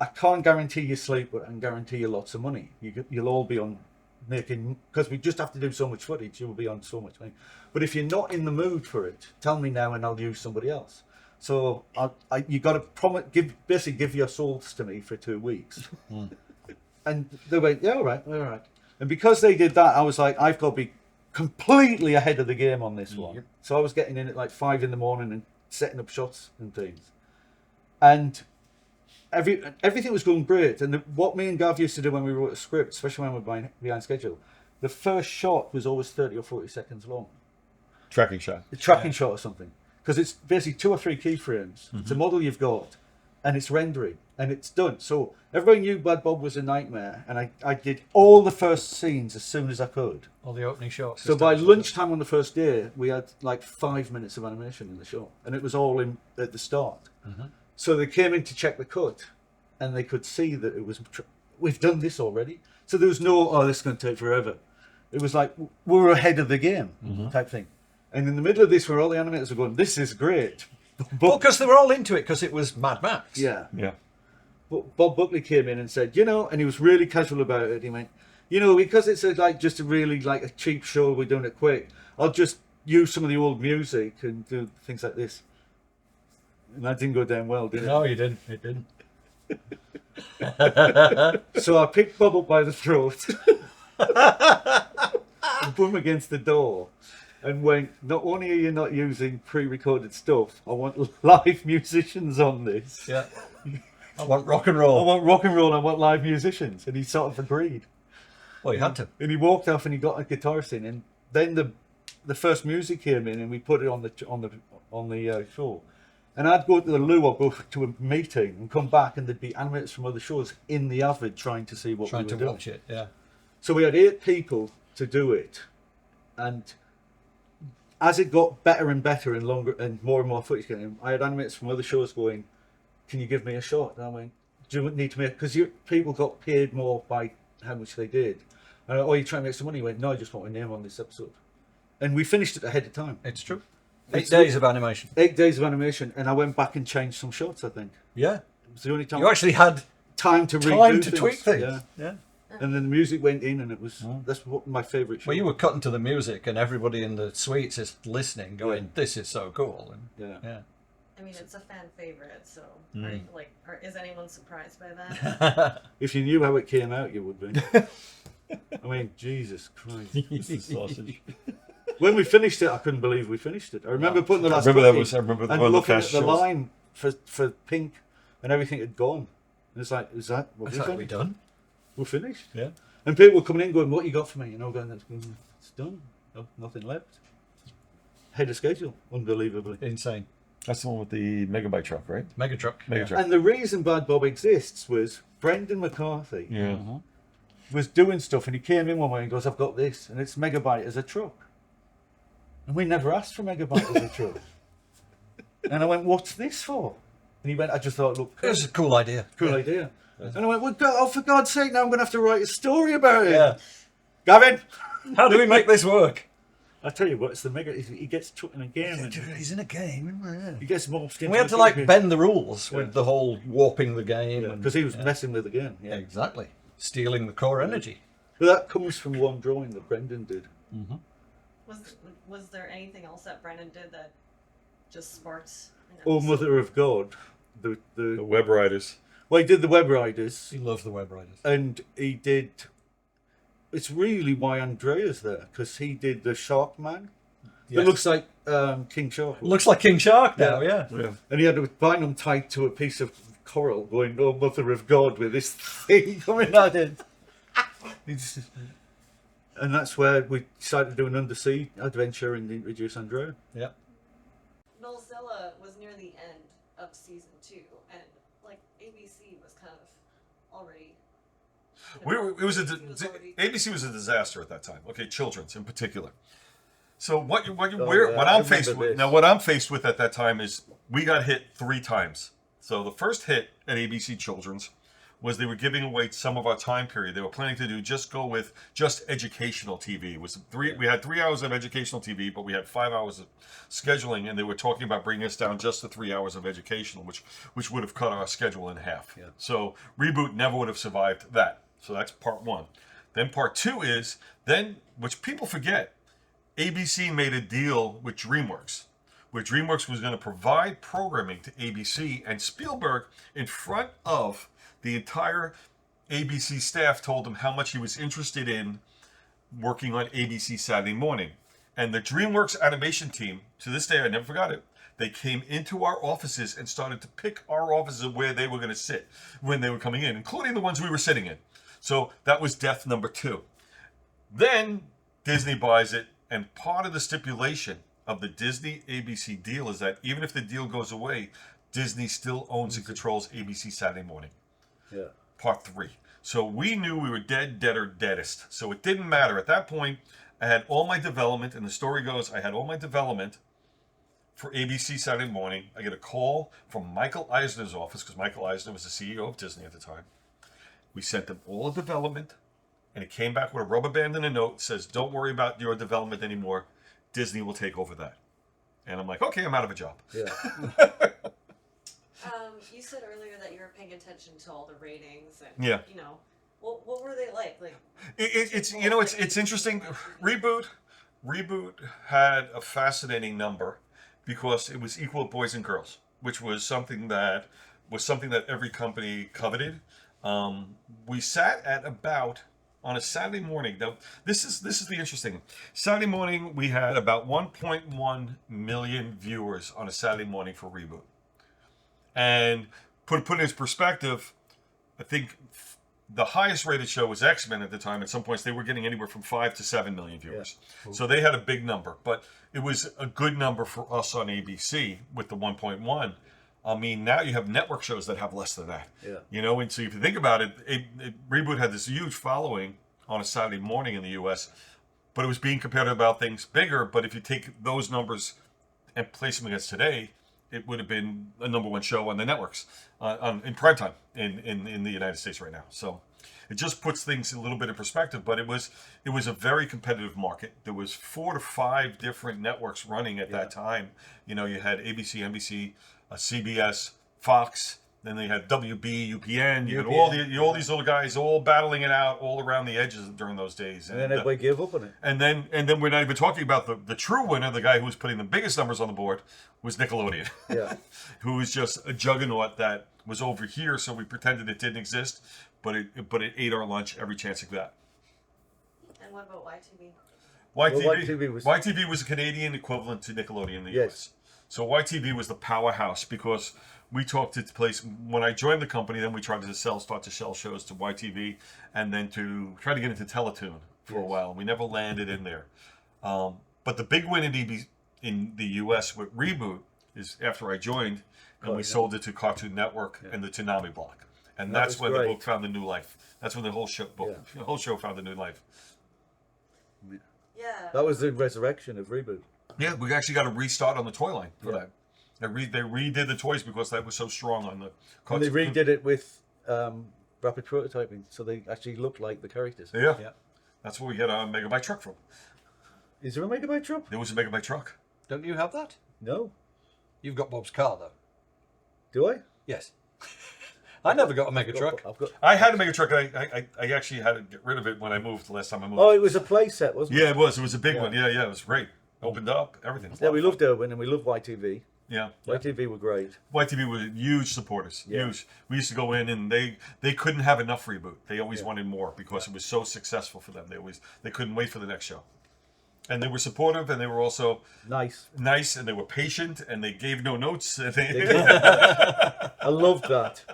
I can't guarantee you sleep, but I can guarantee you lots of money. You'll all be on making, because we just have to do so much footage, you'll be on so much money. But if you're not in the mood for it, tell me now and I'll use somebody else. So you got to basically give your souls to me for 2 weeks. And they went, yeah, all right. And because they did that, I was like, I've got to be completely ahead of the game on this one. So I was getting in at like 5 in the morning and setting up shots and things. And everything was going great. And what me and Gav used to do when we wrote a script, especially when we were behind schedule, the first shot was always 30 or 40 seconds long. Tracking shot. A tracking shot or something. Because it's basically 2 or 3 keyframes. It's a model you've got, and it's rendering, and it's done. So everybody knew Bad Bob was a nightmare, and I did all the first scenes as soon as I could. All the opening shots. So by lunchtime on the first day, we had like 5 minutes of animation in the shot, and it was all in at the start. So they came in to check the cut, and they could see that it was, we've done this already. So there was no, oh, this is going to take forever. It was like, we're ahead of the game type thing. And in the middle of this, where all the animators were going, this is great. Well, because they were all into it because it was Mad Max. Yeah. Yeah. But Bob Buckley came in and said, and he was really casual about it. He went, because it's just a really like a cheap show, we're doing it quick. I'll just use some of the old music and do things like this. And that didn't go down well, did it? No, you didn't. It didn't. So I picked Bob up by the throat and put him against the door and went, not only are you not using pre-recorded stuff, I want live musicians on this. Yeah. I want rock and I roll. want rock and roll, I want live musicians. And he sort of agreed. Well, you had to. And he walked off and he got a guitar in, and then the first music came in and we put it on the show. And I'd go to the loo or go to a meeting and come back, and there'd be animators from other shows in the Avid trying to see what we were doing. Watch it, yeah. So we had 8 people to do it, and as it got better and better and longer and more footage came in, I had animators from other shows going, "Can you give me a shot?" And I went, "Do you need to make?" Because people got paid more by how much they did. And "Oh, you trying to make some money?" He went, "No, I just want my name on this episode." And we finished it ahead of time. It's true. 8 days of animation. 8 days of animation, and I went back and changed some shots. I think Yeah. it was the only time. You actually had time to time redo to tweak things. Yeah. Yeah. And then the music went in, and it was that's what my favourite show. Well, you were cutting to the music, and everybody in the suites is listening, going, "This is so cool." And, Yeah. I mean, it's a fan favorite, so is anyone surprised by that? If you knew how it came out, you would be. I mean, Jesus Christ. Sausage. When we finished it, I couldn't believe we finished it. I remember putting the last I remember cut in I remember and one of the looking at fast the shows. line for Pink, and everything had gone. And it's like, is that what Is that we done? We're finished. Yeah. And people were coming in going, "What you got for me?" And I'm going, "It's done. No, nothing left." ahead of schedule, unbelievably. Insane. That's the one with the megabyte truck, right? Mega truck. Mega truck. And the reason Bad Bob exists was Brendan McCarthy Yeah. was doing stuff, and he came in one way and goes, "I've got this, and it's Megabyte as a truck." And we never asked for Megabyte as a truck. And I went, "What's this for?" And he went, "I just thought, look, It was a cool idea. cool idea." And I went, "Well, oh, for God's sake, now I'm going to have to write a story about it." Yeah. Gavin, How do we make this work? I tell you what, it's the Mega. He gets took in a game. And He's in a game. he gets morphed into. We had to like bend the rules with the whole warping the game. because he was messing with the game. Yeah. Exactly. Stealing the core energy. But that comes from one drawing that Brendan did. Was there anything else that Brendan did that just sparked? an Oh, episode? Mother of God, The the Web Riders. well, he did the Web Riders, He loved the Web Riders. and he did. It's really why Andrea's there, because he did the Shark Man. Yes. It looks like King Shark. Looks like King Shark now, yeah. Yeah. And he had a vinyl tied to a piece of coral, going, "Oh, Mother of God," with this thing coming out it. And that's where we decided to do an undersea adventure and introduce Andrea. Yeah. Melzilla was near the end of season 2, and like ABC was kind of already. ABC was a disaster at that time. Okay, children's in particular. So what I remember what I'm faced with at that time is we got hit 3 times. So the first hit at ABC Children's was they were giving away some of our time period. They were planning to go with just educational TV. It was we had 3 hours of educational TV, but we had 5 hours of scheduling, and they were talking about bringing us down just to 3 hours of educational, which would have cut our schedule in half. Yeah. So ReBoot never would have survived that. So that's part 1. Then part 2 is which people forget, ABC made a deal with DreamWorks, where DreamWorks was going to provide programming to ABC, and Spielberg, in front of the entire ABC staff, told him how much he was interested in working on ABC Saturday Morning. And the DreamWorks animation team, to this day, I never forgot it, they came into our offices and started to pick our offices where they were going to sit when they were coming in, including the ones we were sitting in. So that was death number 2. Then Disney buys it, and part of the stipulation of the Disney ABC deal is that even if the deal goes away, Disney still owns and controls ABC Saturday Morning. Yeah. Part 3. So we knew we were dead or deadest. So it didn't matter. At that point, I had all my development, and the story goes, I had all my development for ABC Saturday Morning. I get a call from Michael Eisner's office, because Michael Eisner was the CEO of Disney at the time. We sent them all the development, and it came back with a rubber band and a note that says, "Don't worry about your development anymore. Disney will take over that." And I'm like, okay, I'm out of a job. Yeah. You said earlier that you were paying attention to all the ratings, and Yeah. what were they like? Like It's interesting. ReBoot had a fascinating number because it was equal boys and girls, which was something that every company coveted. We sat at about, on a Saturday morning. Now, this is the interesting. Saturday morning, we had about 1.1 million viewers on a Saturday morning for ReBoot. And put in perspective, I think the highest rated show was X-Men at the time. At some points, they were getting anywhere from 5 to 7 million viewers. Yeah. So they had a big number, but it was a good number for us on ABC with the 1.1. I mean, now you have network shows that have less than that. Yeah. And so if you think about it, ReBoot had this huge following on a Saturday morning in the U.S., but it was being compared about things bigger. But if you take those numbers and place them against today, it would have been a #1 show on the networks in primetime in the United States right now. So it just puts things a little bit in perspective. But it was a very competitive market. There was 4 to 5 different networks running at that time. You had ABC, NBC, CBS, Fox. Then they had WB, UPN. You had all these little guys all battling it out all around the edges during those days. And then everybody gave up on it. And then we're not even talking about the true winner, the guy who was putting the biggest numbers on the board, was Nickelodeon. Yeah. Who was just a juggernaut that was over here, so we pretended it didn't exist, but it ate our lunch every chance it got. And what about YTV? YTV was a Canadian equivalent to Nickelodeon in the US. So YTV was the powerhouse because we talked to place when I joined the company. Then we tried to start to sell shows to YTV, and then to try to get into Teletoon for a while. We never landed in there. But the big win in in the US with ReBoot is after I joined, and we sold it to Cartoon Network and the Toonami block. And That that's was when great. the book found a new life. That's when the whole show found a new life. Yeah. That was the resurrection of ReBoot. Yeah, we actually got a restart on the toy line for Yeah. that. They redid the toys because that was so strong on the And they cartoon. redid it with rapid prototyping, so they actually look like the characters. Yeah. Yeah. That's where we get our Megabyte truck from. Is there a Megabyte drop? There was a Megabyte truck. Don't you have that? No. You've got Bob's car, though. Do I? Yes. I never got a mega truck. I've got. I had a Mega truck. I actually had to get rid of it when I moved the last time I moved. Oh, it was a play set, wasn't it? Yeah, it was. It was a big Yeah. one. Yeah, it was great. Opened up, everything. Yeah, we loved Irwin and we loved YTV. Yeah. YTV were great. YTV were huge supporters. Yeah. Huge. We used to go in and they couldn't have enough ReBoot. They always wanted more because it was so successful for them. They couldn't wait for the next show. And they were supportive, and they were also Nice. nice, and they were patient, and they gave no notes. I loved that.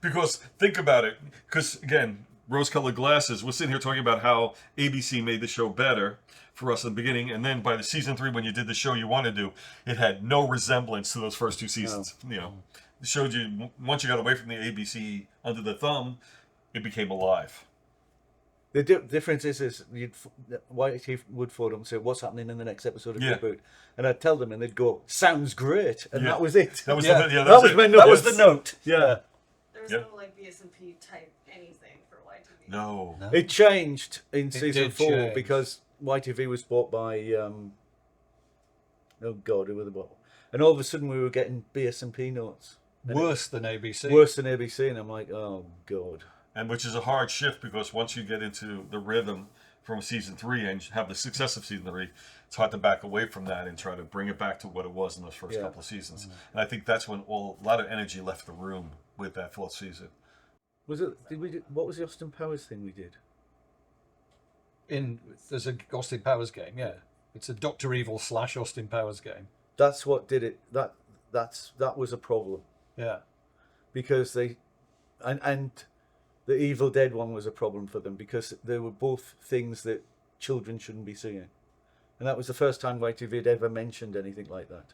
Because think about it. Because again, rose-colored glasses. We're sitting here talking about how ABC made the show better for us in the beginning, and then by the season 3, when you did the show you want to do, it had no resemblance to those first 2 seasons. You know, it showed you once you got away from the ABC under the thumb, it became alive. The difference is YT would phone up and say, "What's happening in the next episode of Yeah. ReBoot?" And I'd tell them, and they'd go, "Sounds great," and Yeah. that was it. That was Yeah. the, yeah, That was it. my That was notes. the note. Yeah. There was Yeah. no like BS&P type anything for YTV. No. It changed in season did 4 change. because YTV was bought by oh god, who were the bought? And all of a sudden we were getting BS&P notes. Worse than ABC. Worse than ABC, and I'm like, oh god. And which is a hard shift because once you get into the rhythm from season 3 and have the success of season 3, it's hard to back away from that and try to bring it back to what it was in those first Yeah. couple of seasons. And I think that's when a lot of energy left the room with that 4th season. Was it? Did we? What was the Austin Powers thing we did? There's a Austin Powers game, yeah. It's a Dr. Evil / Austin Powers game. That's what did it. That was a problem Yeah. because they, and the Evil Dead one was a problem for them because they were both things that children shouldn't be seeing, and that was the first time YTV had ever mentioned anything like that.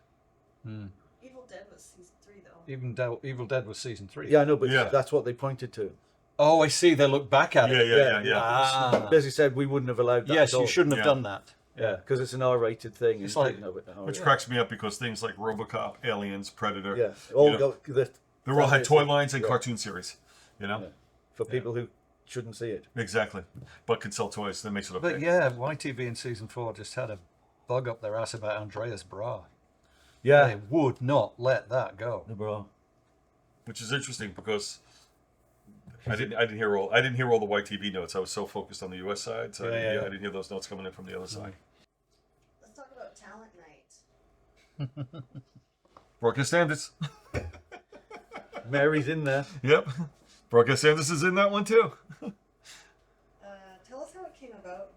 Evil Dead was season 3 though. Evil Dead was season 3. Yeah, I know, but Yeah. that's what they pointed to. Oh, I see. They look back at Yeah, it. yeah. Ah. Basically said we wouldn't have allowed that. Yes, at all. you shouldn't have Yeah. done that. Yeah, because it's an R-rated thing. It's and like- didn't have it. Which cracks me up because things like RoboCop, Aliens, Predator, Yeah, all you know, got the. they all had toy lines and Yeah. cartoon series. You know? Yeah. For people who shouldn't see it. Exactly. But can sell toys. That makes it okay. But yeah, YTV in season 4 just had a bug up their ass about Andrea's bra. They Yeah, would not let that go. the bra. Which is interesting because I didn't hear all the YTV notes. I was so focused on the US side, so I didn't hear those notes coming in from the other side. Let's talk about talent night. Broadcast Standards. Mary's in there. Yep. Broadcast Standards is in that one too. Tell us how it came about.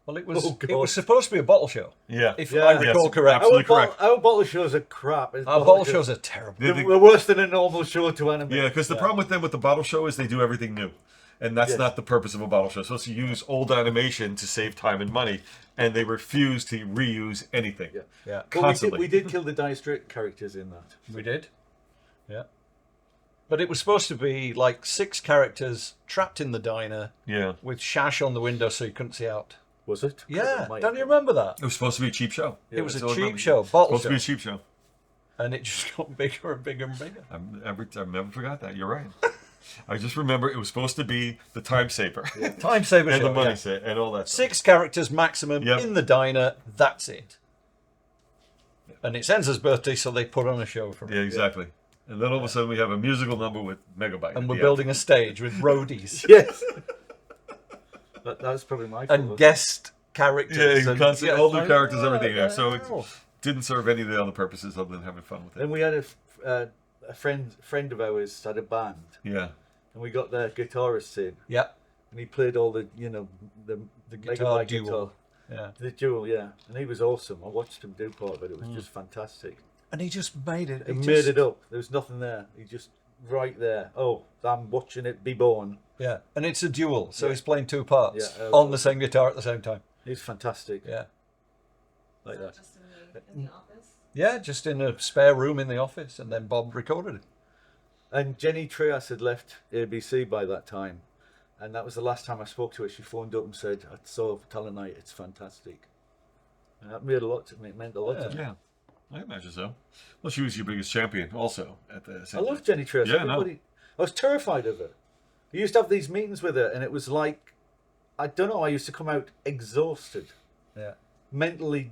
Well, it was Oh, God. it was supposed to be a bottle show, Yeah. if Yeah. I Yes, recall correctly. absolutely correct. Our bottle shows are crap. Our bottle shows are terrible. They're worse than a normal show to animate. Yeah, because the problem with them with the bottle show is they do everything new. And that's Yes. not the purpose of a bottle show. It's supposed to use old animation to save time and money, and they refuse to reuse anything. Yeah. Yeah, But Constantly. we did kill the Dire Straits characters in that. we did. Yeah. But it was supposed to be like 6 characters trapped in the diner Yeah. with shash on the window so you couldn't see out. Was it? Yeah, Might don't you have remember that? It was supposed to be a cheap show. It was That's a all I cheap remember. show, bottle Supposed show, to be a cheap show. and it just got bigger and bigger and bigger. I never forgot that. You're right. I just remember it was supposed to be the time saver Time saver and show. the money yeah. set and all that. stuff. 6 characters maximum Yep. in the diner. That's it. And it's Enza's birthday, so they put on a show for Yeah, him. exactly. And then all of a sudden we have a musical number with Megabyte. And at we're the building a stage with roadies Yes. That was probably my fault. and guest characters. end. Yeah, and, constant, all new I characters, know, everything. Yeah, so I it know. didn't serve any of the other purposes other than having fun with it. Then we had a friend of ours had a band, Yeah. and we got their guitarist in, Yep. and he played all the the guitar Megabyte duel. Yeah. the duel, yeah, and he was awesome. I watched him do part of it. It was Mm. just fantastic. And he just made it. He made it up. There was nothing there. He just right there. Oh, I'm watching it be born. Yeah. And it's a duel, so Yeah. he's playing 2 parts Yeah, on the same guitar at the same time. He's fantastic. Yeah. like that. Just in the office. Yeah, just in a spare room in the office, and then Bob recorded it. And Jenny Trius had left ABC by that time, and that was the last time I spoke to her. She phoned up and said, "I saw Talent Night. It's fantastic." And that meant a lot to me. It meant a lot to me. Yeah, I imagine so. Well, she was your biggest champion also at the I same love Jenny Trius. Yeah, no. I was terrified of her. I used to have these meetings with her, and it was like, I don't know, I used to come out exhausted, Yeah, mentally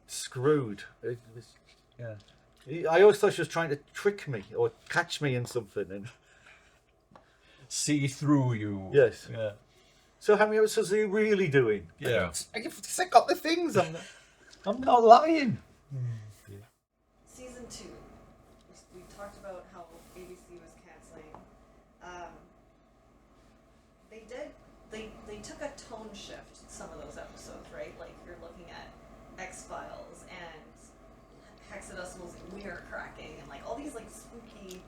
screwed. It was, yeah. I always thought she was trying to trick me or catch me in something. And See through you. yes. Yeah. So how many episodes are you really doing? Yeah. I got the things. I'm not lying. Season 2. We talked about how ABC was canceling. They took a tone shift in some of those episodes, right? Like you're looking at X-Files and hexadecimal mirror cracking and like all these like spooky,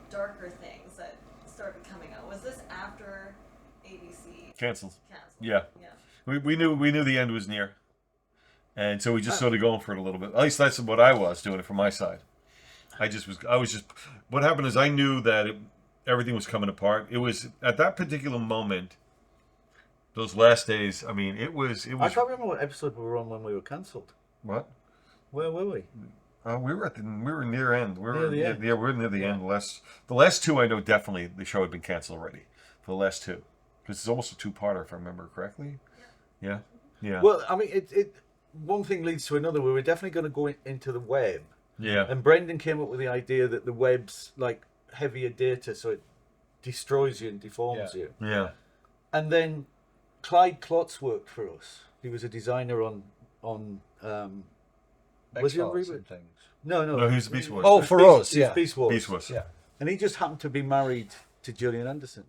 darker things that started coming out. Was this after ABC Cancelled. canceled? Yeah. Yeah. We knew the end was near, and so we just started going for it a little bit. At least that's what I was doing it from my side. I was just. What happened is I knew that everything was coming apart. It was at that particular moment. Those last days, I mean, it was. I can't remember what episode we were on when we were cancelled. What? Where were we? We were near end. Near the end. Yeah, we were near the end. The last two, I know definitely the show had been canceled already. For the last two, because it's almost a two-parter, if I remember correctly. Yeah. Yeah. Well, I mean, it one thing leads to another. We were definitely going to go into the web, Yeah. and Brendan came up with the idea that the web's like heavier data, so it destroys you and deforms you. Yeah. And then Clyde Klotz worked for us. He was a designer on was he on X-Files ReBoot? and things. No, he was Beast Wars. Oh, for us, he was yeah. Beast Wars. Beast Wars. Yeah. And he just happened to be married to Gillian Anderson.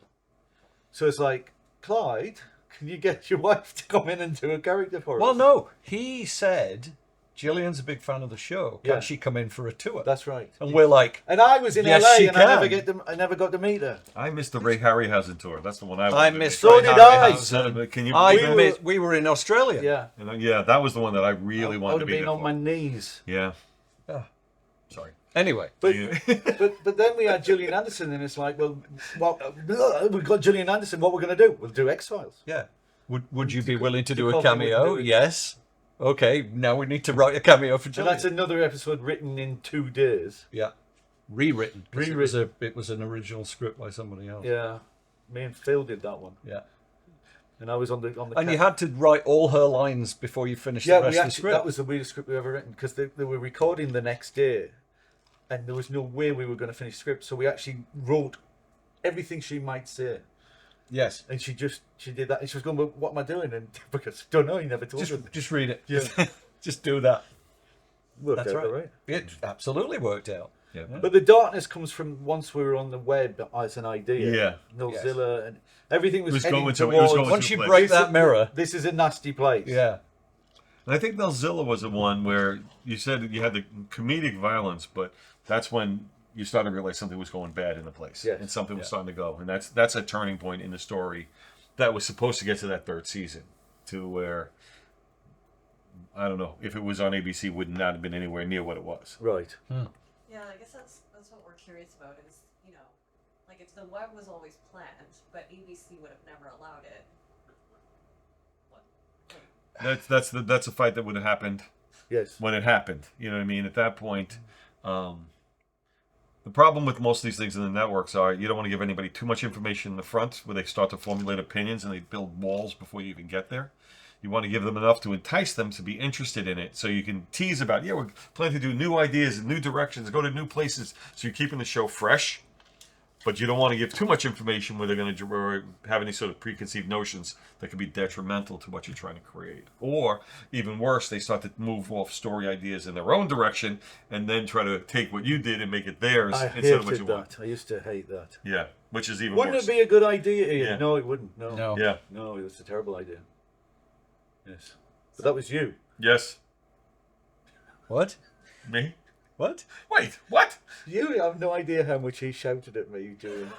So it's like, Clyde, can you get your wife to come in and do a character for us? Well, no, he said Gillian's a big fan of the show. Can Yeah. she come in for a tour? That's right. And we're like, And I was in Yes, LA she and can. I never got to meet her. I missed the Ray Harryhausen tour. That's the one I I wanted. missed So Ray did I. Harryhausen. Can you I believe that? missed, we were in Australia. Yeah. And, yeah, that was the one that I really I wanted would to have be been there on for. my knees. Yeah. Sorry. Anyway, But, Yeah. but then we had Gillian Anderson, and it's like, well, we've got Gillian Anderson. What we're going to do? We'll do X-Files. yeah. Would you be willing to do a call them cameo? with- Yes. Okay, now we need to write a cameo for And Gillian. that's another episode written in 2 days. Yeah. Rewritten. 'Cause Rewritten. It was an original script by somebody else. Yeah, me and Phil did that one, Yeah. and I was on the. And you had to write all her lines before you finished Yeah, the rest we of the actually, script. that was the weirdest script we've ever written because they were recording the next day, and there was no way we were going to finish the script. So we actually wrote everything she might say, Yes. and she did that, and she was going, well, "What am I doing?" And because don't know, he never told me. Just read it. Yeah. Just do that. Worked That's out right. all right. It absolutely worked out. Yeah. But the darkness comes from once we were on the web as an idea. Yeah. Nozilla and everything was, It was heading going to- it was towards. going to Once you place. break that mirror, This is a nasty place. yeah. And I think Melzilla was the one where you said you had the comedic violence, but that's when you started to realize something was going bad in the place, Yes. and something was starting to go, and that's a turning point in the story that was supposed to get to that third season, to where I don't know if it was on ABC, would not have been anywhere near what it was. Right. Yeah, I guess that's what we're curious about is, like if the web was always planned, but ABC would have never allowed it. That's a fight that would have happened Yes. when it happened. You know what I mean? At that point, the problem with most of these things in the networks are you don't want to give anybody too much information in the front where they start to formulate opinions and they build walls before you even get there. You want to give them enough to entice them to be interested in it, so you can tease about, yeah, we're planning to do new ideas and new directions, go to new places, so you're keeping the show fresh. But you don't want to give too much information where they're going to have any sort of preconceived notions that could be detrimental to what you're trying to create. Or, even worse, they start to move off story ideas in their own direction and then try to take what you did and make it theirs I instead of what hated you want. that. I used to hate that. Yeah, which is even Wouldn't worse. it be a good idea, Ian? Yeah. No, it wouldn't. No. No. Yeah. No, it was a terrible idea. Yes. But that was you. Yes. What? Me? What? Wait, what? You have no idea how much he shouted at me during.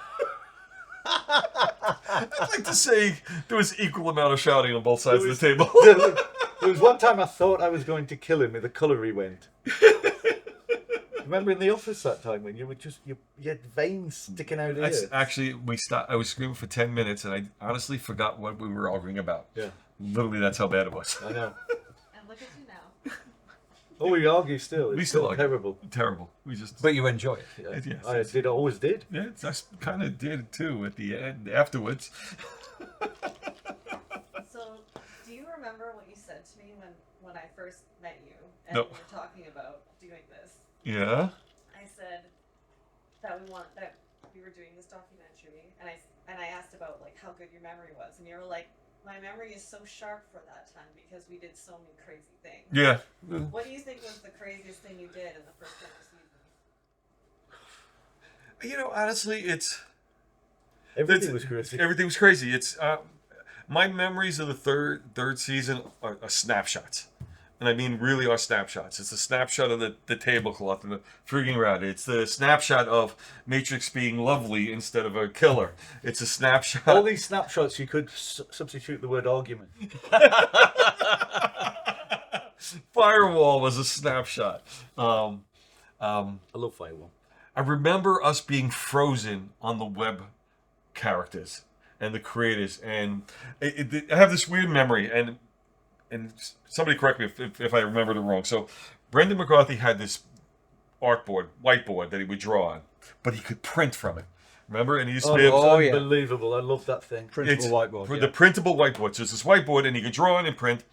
I'd like to say there was equal amount of shouting on both sides of the table. There was one time I thought I was going to kill him with a colour he went. Remember in the office that time when you were just you had veins sticking out here? Actually, I was screaming for 10 minutes, and I honestly forgot what we were arguing about. Yeah. Literally, that's how bad it was. I know. And look at you now. Oh, we argue still. It's We still argue. terrible. Terrible. We just. But you enjoy it. Yes, I always did. Yeah, I kind of did too at the end afterwards. So, do you remember what you said to me when I first met you and No. we were talking about doing this? Yeah. I said that we were doing this documentary, and I asked about like how good your memory was, and you were like, my memory is so sharp for that time because we did so many crazy things. Yeah. What do you think was the craziest thing you did in the first ever season? You know, honestly, Everything was crazy. Everything was crazy. It's my memories of the third season are snapshots. And I mean, really are snapshots. It's a snapshot of the tablecloth and the freaking rat. It's the snapshot of Matrix being lovely instead of a killer. It's a snapshot. All these snapshots, you could substitute the word argument. Firewall was a snapshot. I love Firewall. I remember us being frozen on the web characters and the creators. And I have this weird memory, and somebody correct me if I remembered it wrong. So Brendan McCarthy had this whiteboard that he would draw on, but he could print from it. Remember? And he used to be able to... It's unbelievable. I love that thing. Printable whiteboard. The printable whiteboard. So it's this whiteboard, and he could draw on and print.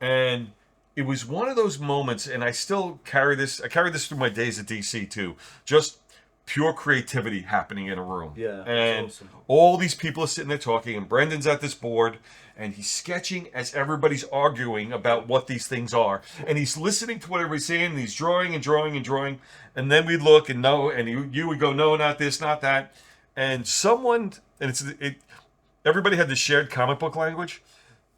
And it was one of those moments, and I still carry this. I carried this through my days at DC too. Just pure creativity happening in a room. Yeah, and that's awesome. all these people are sitting there talking, and Brendan's at this board, and he's sketching as everybody's arguing about what these things are, and he's listening to what everybody's saying, and he's drawing and drawing and drawing, and then we'd look and no, and you would go, no, not this, not that, and someone, and everybody had this shared comic book language,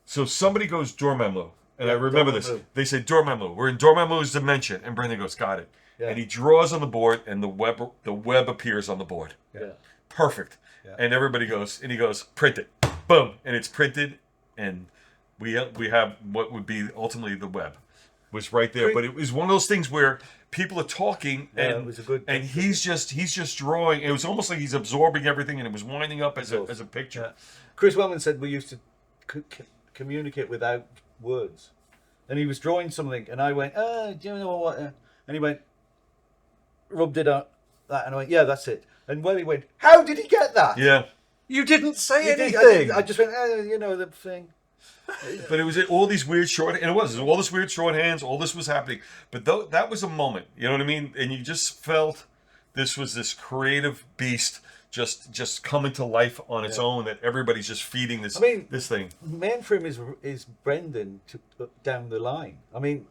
so somebody goes Dormammu, and I remember this. Dormammu. They say Dormammu. We're in Dormammu's dimension, and Brendan goes, got it. Yeah. And he draws on the board, and the web appears on the board. Yeah. Perfect. Yeah. And everybody goes, and he goes, print it. Boom. And it's printed, and we have what would be ultimately the web. Was right there. But it was one of those things where people are talking, Yeah, and it was a good and he's just drawing. It was almost like he's absorbing everything, and it was winding up as a picture. Chris Wellman said we used to communicate without words. And he was drawing something, and I went, do you know what? And he went, rubbed it out, that, and I went, yeah, that's it. And when he went, how did he get that? Yeah. You didn't say You did- anything. I just went, you know, the thing. But it was all these weird and it was all this weird shorthands, all this was happening. But that was a moment, you know what I mean? And you just felt this was this creative beast just coming to life on its own, that everybody's just feeding this this thing. Mainframe is Brendan down the line. I mean,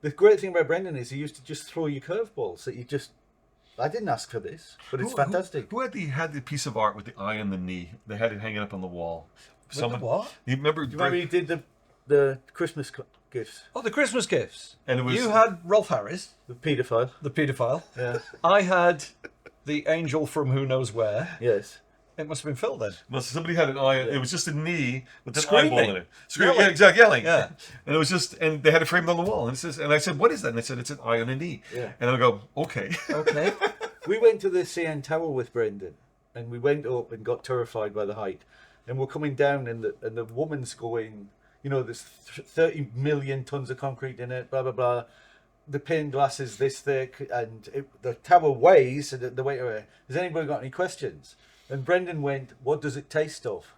the great thing about Brendan is he used to just throw you curveballs that you just... I didn't ask for this, but it's fantastic. Who had the piece of art with the eye and the knee? They had it hanging up on the wall. Someone, what? You remember? Do you remember he did the Christmas gifts? Oh, the Christmas gifts. And it was- You had Rolf Harris, The paedophile. the paedophile. Yeah. I had the angel from who knows where. Yes. It must have been Phil then. Well, somebody had an eye. It was just a knee with an Screaming. eyeball in it. Yelling. Yeah, exactly, yelling. Yeah. And it was just, and they had it framed on the wall. And it says, and I said, "What is that?" And they said, "It's an eye and a knee." Yeah. And I go, "Okay." Okay. We went to the CN Tower with Brendan, and we went up and got terrified by the height. And we're coming down, and the woman's going, you know, there's 30 million tons of concrete in it, blah, blah, blah. The pane glass is this thick, and the tower weighs, and the waiter, has anybody got any questions? And Brendan went, what does it taste of?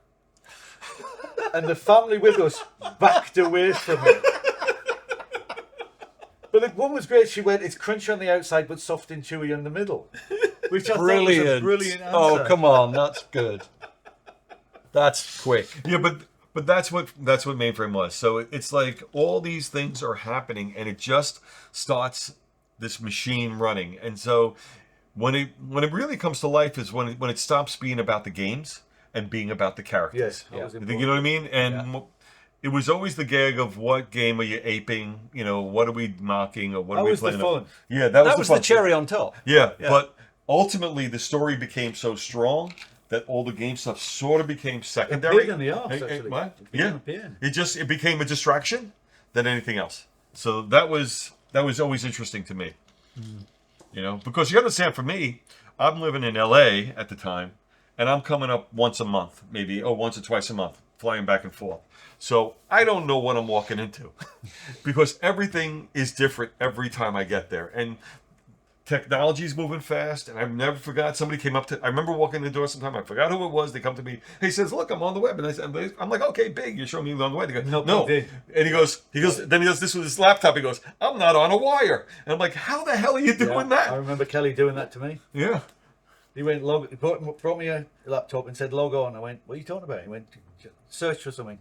And the family with us backed away from it. But the one was great. She went, it's crunchy on the outside, but soft and chewy in the middle. Which I thought was a brilliant answer. Oh, come on. That's good. That's quick. Yeah, but that's what Mainframe was. So it's like all these things are happening, and it just starts this machine running. And so when it really comes to life is when it stops being about the games and being about the characters. Yes, that was You important. know what I mean? And it was always the gag of what game are you aping? You know, what are we mocking, or what That are we was the playing? fun. Yeah, That was was the the fun. cherry on top. Yeah, Yeah. but ultimately the story became so strong that all the game stuff sort of became secondary. pain in the arse, Hey, actually. what? It became Yeah, a pain. it became a distraction. than anything else. So that was always interesting to me. You know, because you understand, for me, I'm living in LA at the time, and I'm coming up once a month, maybe, or once or twice a month, flying back and forth. So I don't know what I'm walking into because everything is different every time I get there. And technology's moving fast, and I've never forgot. Somebody came up to, I remember walking in the door sometime, I forgot who it was. They come to me, he says, "Look, I'm on the web." And I'm like, "Okay, big, you're showing me on the web." They go, "No." And he goes, then he does this with his laptop. He goes, "I'm not on a wire." And I'm like, "How the hell are you doing that?" I remember Kelly doing that to me. Yeah. He went, he brought me a laptop and said, "Log on." I went, "What are you talking about?" He went, "Search for something."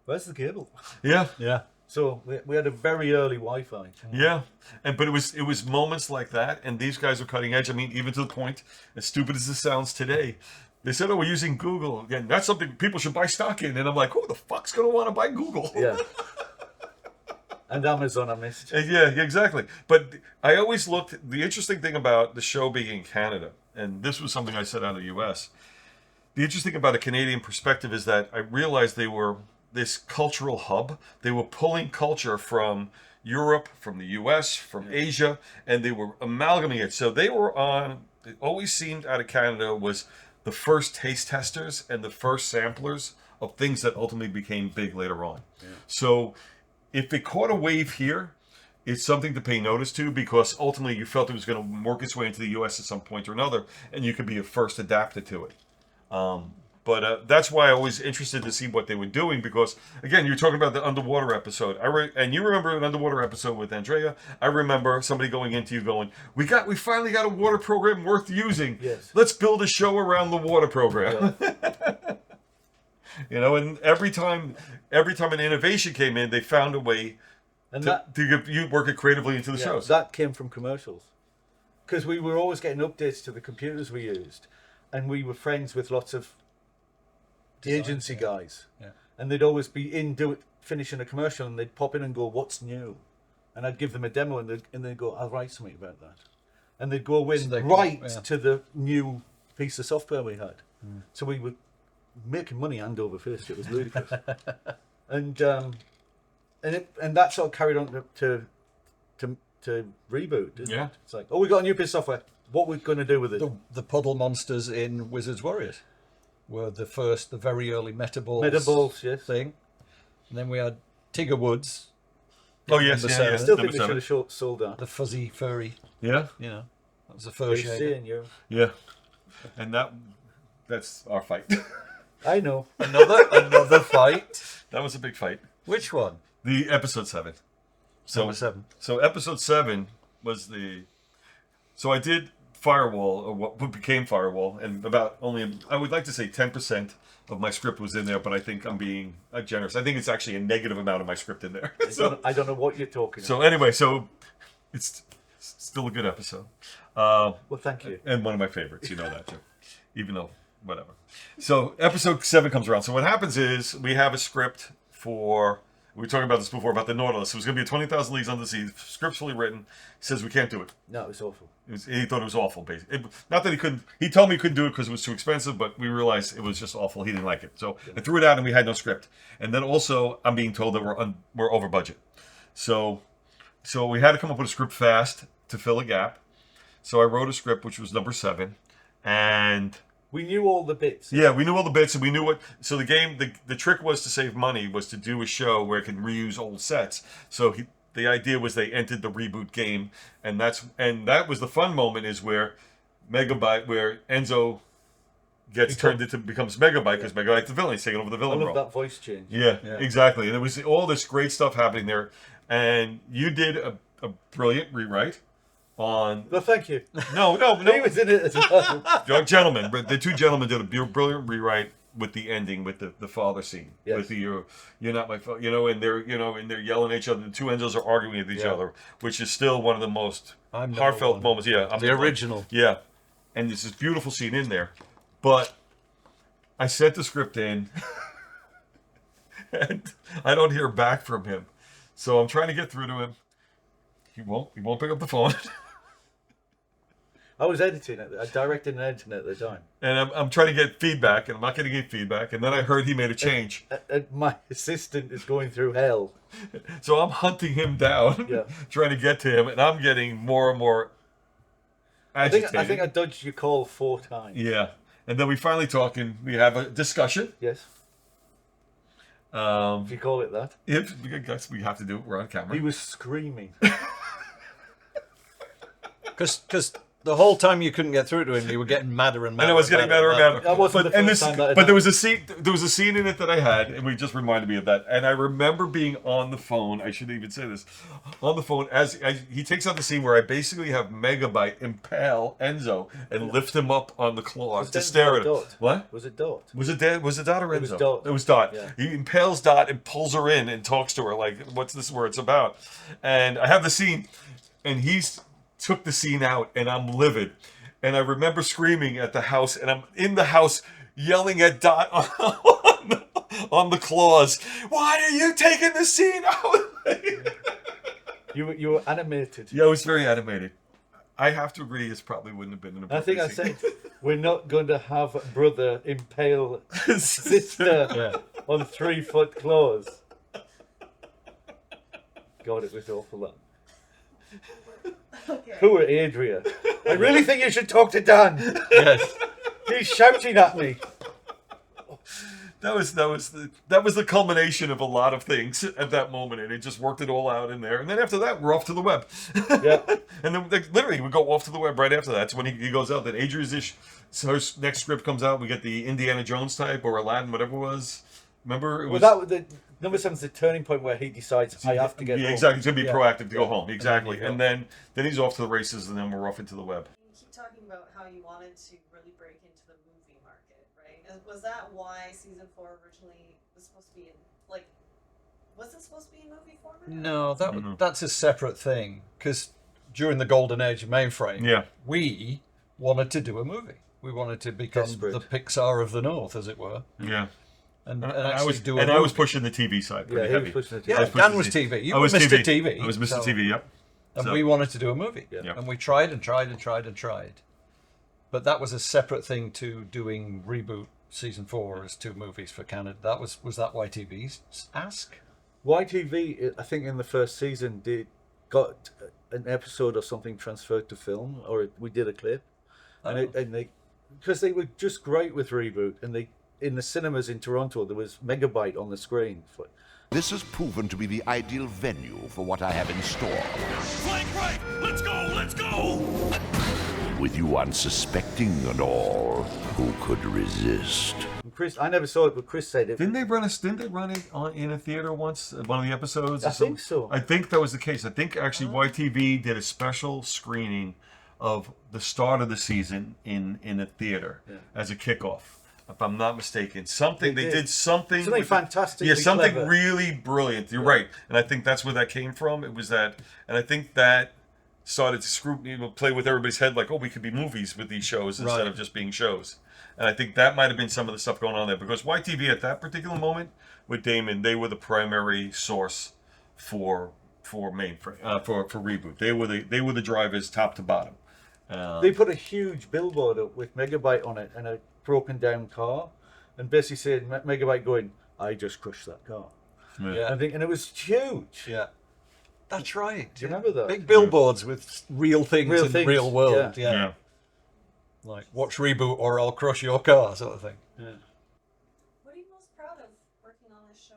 Where's the cable? Yeah. Yeah. So we had a very early Wi-Fi. Yeah, but it was moments like that, and these guys are cutting edge. I mean, even to the point, as stupid as this sounds today, they said, "Oh, we're using Google again. That's something people should buy stock in." And I'm like, "Who the fuck's gonna want to buy Google?" Yeah. And Amazon, I missed. Yeah, exactly. But I always looked. The interesting thing about the show being in Canada, and this was something I said out of the U.S. The interesting about a Canadian perspective is that I realized they were this cultural hub. They were pulling culture from Europe, from the US, from Asia, and they were amalgamating it. So they were on, it always seemed out of Canada was the first taste testers and the first samplers of things that ultimately became big later on. Yeah. So if it caught a wave here, it's something to pay notice to, because ultimately you felt it was going to work its way into the US at some point or another, and you could be a first adapter to it. But that's why I was interested to see what they were doing, because, again, you're talking about the underwater episode. And you remember an underwater episode with Andrea. I remember somebody going into you going, we finally got a water program worth using. Yes. Let's build a show around the water program. Yeah. You know, and every time an innovation came in, they found a way to you work it creatively into the shows. That came from commercials. Because we were always getting updates to the computers we used. And we were friends with lots of agency guys, and they'd always be finishing a commercial, and they'd pop in and go, "What's new?" And I'd give them a demo, and they'd go, "I'll write something about that," and they'd go in to the new piece of software we had. So we were making money hand over fist. It was ludicrous, and that sort of carried on to Reboot. Didn't it? It's like, "Oh, we got a new piece of software. What we're going to do with it?" The puddle monsters in Wizards Warriors were the very early Metaballs, yes. thing. And then we had Tigger Woods. Oh, yes, I yeah. still think we should have sold that. The fuzzy furry. Yeah. You know, that was the first Seeing you. Yeah. And that's our fight. I know. Another fight. That was a big fight. Which one? The episode 7. Number 7. So episode 7 was so I did Firewall, or what became Firewall, and I would like to say 10% of my script was in there, but I think I'm being generous. I think it's actually a negative amount of my script in there. I don't know what you're talking about. So anyway, it's still a good episode. Well, thank you. And one of my favorites, you know that too. Even though, whatever. So episode 7 comes around. So what happens is we have a script for... We were talking about this before, about the Nautilus. It was going to be a 20,000 Leagues Under the Sea. Script's fully written. He says we can't do it. No, it was awful. He thought it was awful, basically. Not that he couldn't... He told me he couldn't do it because it was too expensive, but we realized it was just awful. He didn't like it. So I threw it out, and we had no script. And then also, I'm being told that we're over budget. So we had to come up with a script fast to fill a gap. So I wrote a script, which was number 7. And... We knew all the bits. Yeah, we knew all the bits, and we knew what... So the game, the trick was to save money, was to do a show where it can reuse old sets. So the idea was they entered the reboot game, and that was the fun moment, is where Enzo becomes Megabyte, because Megabyte's the villain. He's taking over the villain role. I love that voice change. Yeah, exactly. And there was all this great stuff happening there, and you did a brilliant rewrite. Well, thank you. No. He was in it as well. Gentlemen, but the two gentlemen did a brilliant rewrite with the ending, with the father scene. Yes. With you're not my father, and they're yelling at each other. The two Enzos are arguing with each other, which is still one of the most heartfelt moments. Yeah, the original. Yeah, and there's this beautiful scene in there, but I sent the script in, and I don't hear back from him, so I'm trying to get through to him. He won't pick up the phone. I was editing it. I directed and editing it at the time. And I'm trying to get feedback, and I'm not getting any feedback. And then I heard he made a change. And my assistant is going through hell. So I'm hunting him down, Yeah. trying to get to him, and I'm getting more and more agitated. I think I dodged your call 4 times. Yeah. And then we finally talk, and we have a discussion. Yes, if you call it that. I guess we have to do it. We're on camera. He was screaming. Because the whole time you couldn't get through to him, you were getting madder and madder. And I was getting madder and madder. That wasn't the first time that had but there happened. was a scene in it that I had, and we just reminded me of that. And I remember being on the phone. I shouldn't even say this. On the phone as he takes out the scene where I basically have Megabyte impale Enzo and lift him up on the claws to stare at him. Dot? What? Was it Dot? Was it Dot or Enzo? It was Dot. It was Dot. Yeah. He impales Dot and pulls her in and talks to her like, "What's this? Where it's about?" And I have the scene, and he's took the scene out, and I'm livid. And I remember screaming at the house, and I'm in the house yelling at Dot on the claws. Why are you taking the scene out? You were animated. Yeah, it was very animated. I have to agree, it probably wouldn't have been an I think I appropriate said we're not going to have brother impale sister on 3-foot claws. God, it was awful. That. Okay. Poor Adria. I really think you should talk to Dan. Yes. He's shouting at me. That was the culmination of a lot of things at that moment, and it just worked it all out in there. And then after that, we're off to the web. Yeah. And then literally we go off to the web right after that. That's when he goes out. Then Adria's her next script comes out. We get the Indiana Jones type or Aladdin, whatever it was. Remember? It was. Well, the number 7's the turning point where he decides I have to get home. Exactly. He's gonna be Yeah. proactive to go Yeah. home. Exactly. And And then he's off to the races, and then we're off into the web. You keep talking about how you wanted to really break into the movie market, right? Was that why season 4 originally was supposed to be in, like, was it supposed to be in movie format? No, that's a separate thing. Because during the golden age of Mainframe, Yeah. we wanted to do a movie. We wanted to become Desperate. the Pixar of the North, as it were, Yeah. and I actually was do a I movie. was pushing the TV side pretty Yeah, he heavy. was pushing it. Yeah, I was Dan pushing was the TV. You I were was Mr. TV. I was Mr. So- TV. Yep. And So- we wanted to do a movie. Yeah. Yep. And we tried and tried and tried and tried. But that was a separate thing to doing ReBoot season 4 as 2 movies for Canada. Was that YTV's ask? YTV, I think in the first season, got an episode or something transferred to film, or we did a clip, and they because they were just great with ReBoot, and they in the cinemas in Toronto there was Megabyte on the screen. This has proven to be the ideal venue for what I have in store. Flank right! Let's go! Let's go! With you unsuspecting and all, who could resist? And Chris, I never saw it, but Chris said it. Didn't they run it in a theater once? One of the episodes. I think so. I think that was the case. I think actually YTV did a special screening of the start of the season in a theater as a kickoff. If I'm not mistaken, they did something fantastically Yeah, something clever. really brilliant. You're right, and I think that's where that came from. It was that, and I think that started to play with everybody's head, like, oh, we could be movies with these shows instead of just being shows. And I think that might have been some of the stuff going on there, because YTV at that particular moment with Damon, they were the primary source for Mainframe, for ReBoot. They were the drivers, top to bottom. They put a huge billboard up with Megabyte on it and a broken down car, and basically said Megabyte going, "I just crushed that car." Yeah. And it was huge. Yeah. That's right. Do you remember that? Big billboards with real things in the real world. Yeah. Yeah. Like, watch ReBoot or I'll crush your car, sort of thing. Yeah. What are you most proud of working on this show?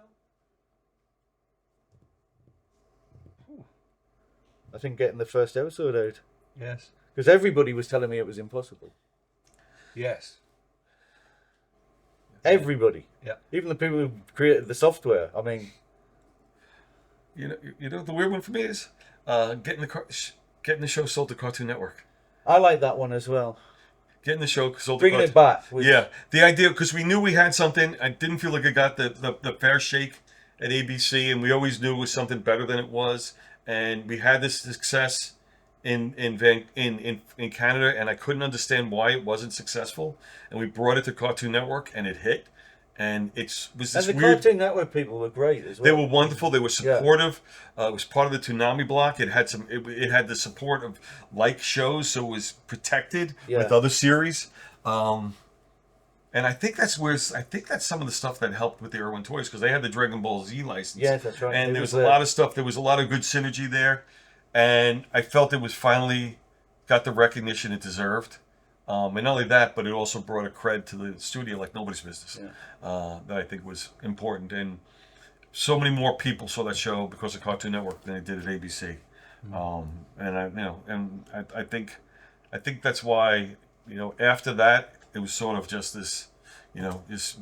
I think getting the first episode out, Yes. because everybody was telling me it was impossible. Yes. Everybody. Yeah. Even the people who created the software. I mean, You know what the weird one for me is getting the show sold to Cartoon Network. I like that one as well. Getting the show sold Bringing to it back. Was, Yeah, the idea, because we knew we had something. I didn't feel like it got the fair shake at ABC, and we always knew it was something better than it was. And we had this success in Canada, and I couldn't understand why it wasn't successful. And we brought it to Cartoon Network, and it hit. and it was And this the weird. Cartoon Network people were great as well. They were wonderful. They were supportive. It was part of the Toonami block. It had some. It had the support of like shows, so it was protected with other series. And I think that's some of the stuff that helped with the Irwin Toys, because they had the Dragon Ball Z license. Yes, that's right. And there was a lot of stuff. There was a lot of good synergy there, and I felt it was finally got the recognition it deserved. And not only that, but it also brought a cred to the studio like nobody's business. That I think was important. And so many more people saw that show because of Cartoon Network than they did at ABC. I think that's why, after that, it was sort of just this, this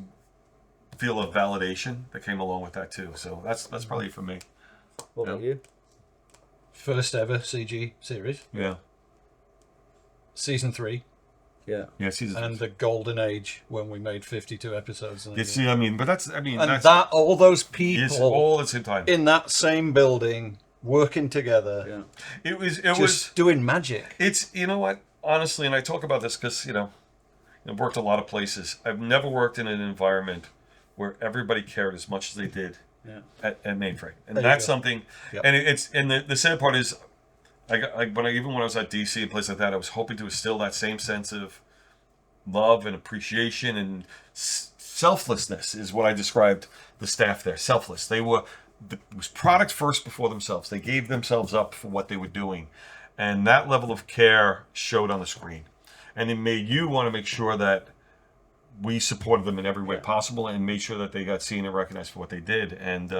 feel of validation that came along with that too. So that's probably for me. What about you? First ever CG series, Yeah. season 3, Yeah. Yeah. Season. and the golden age when we made 52 episodes. You see, that's all those it's people all at the same time. in that same building working together, Yeah. It was just doing magic. It's, you know what, honestly, and I talk about this because, I've worked a lot of places. I've never worked in an environment where everybody cared as much as they did at Mainframe. And that's something, and the sad part is, when I was at DC and places like that, I was hoping to instill that same sense of love and appreciation and selflessness is what I described the staff there. Selfless. It was product first before themselves. They gave themselves up for what they were doing. And that level of care showed on the screen. And it made you want to make sure that we supported them in every way possible and made sure that they got seen and recognized for what they did. And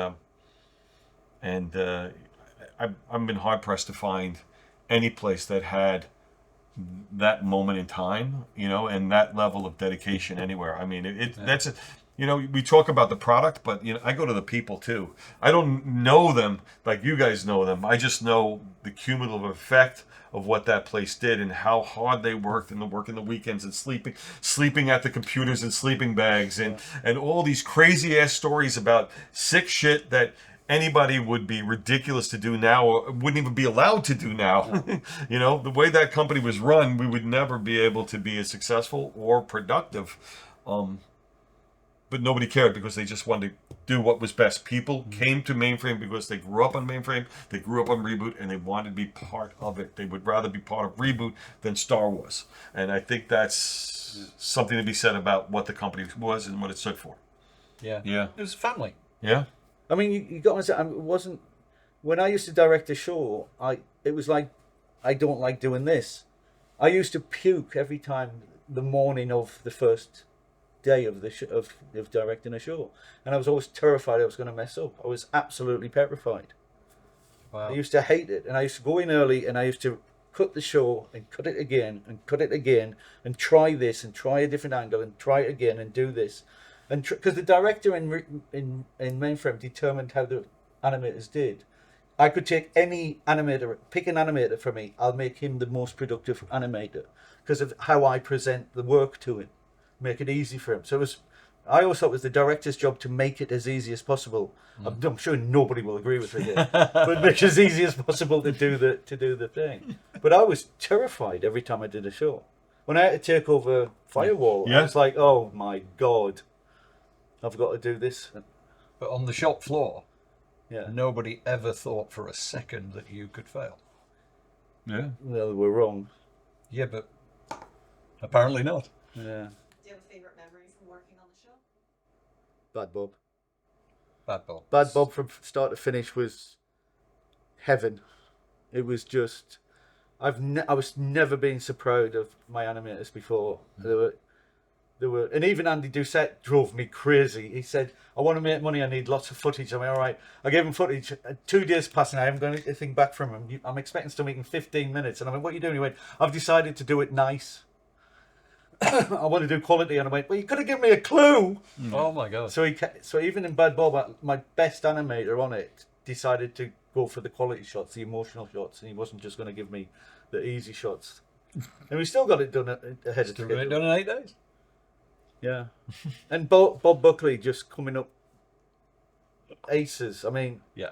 I've been hard pressed to find any place that had that moment in time, and that level of dedication anywhere. I mean, that's we talk about the product, but I go to the people too. I don't know them like you guys know them. I just know the cumulative effect of what that place did and how hard they worked, and working the weekends and sleeping at the computers in sleeping bags, and all these crazy ass stories about sick shit that anybody would be ridiculous to do now, or wouldn't even be allowed to do now. The way that company was run, we would never be able to be as successful or productive. But nobody cared because they just wanted to do what was best. People came to Mainframe because they grew up on Mainframe, they grew up on ReBoot, and they wanted to be part of it. They would rather be part of ReBoot than Star Wars. And I think that's something to be said about what the company was and what it stood for. Yeah. It was family. Yeah. I mean, you got to say, it wasn't, when I used to direct a show, it was like, I don't like doing this. I used to puke every time the morning of the first day of of directing a show, and I was always terrified I was going to mess up. I was absolutely petrified. Wow. I used to hate it, and I used to go in early, and I used to cut the show and cut it again and cut it again and try this and try a different angle and try it again and do this, and because the director in Mainframe determined how the animators did. I could take any animator, pick an animator for me, I'll make him the most productive animator because of how I present the work to him. Make it easy for him. So I always thought it was the director's job to make it as easy as possible. I'm sure nobody will agree with me, but make it as easy as possible to do the thing. But I was terrified every time I did a show. When I had to take over Firewall, I was like, oh my God, I've got to do this. But on the shop floor, Yeah. nobody ever thought for a second that you could fail. Yeah. Well, we're wrong. Yeah, but apparently not. Yeah. Do you have a favorite memory from working on the show? Bad Bob. Bad Bob. Bad Bob from start to finish was heaven. It was just, I was never been so proud of my animators before. There were, and even Andy Doucette drove me crazy. He said, I want to make money, I need lots of footage. I mean, all right. I gave him footage. 2 days passed and I haven't got anything back from him. I'm expecting to make in 15 minutes. And I went, what are you doing? He went, I've decided to do it nice. I want to do quality. And I went, well, you could have given me a clue. Oh my God. So even in Bad Bob, my best animator on it decided to go for the quality shots, the emotional shots. And he wasn't just going to give me the easy shots. And we still got it done ahead of Still schedule. got it done in 8 days. Yeah, and Bob Buckley just coming up aces. I mean, Yeah.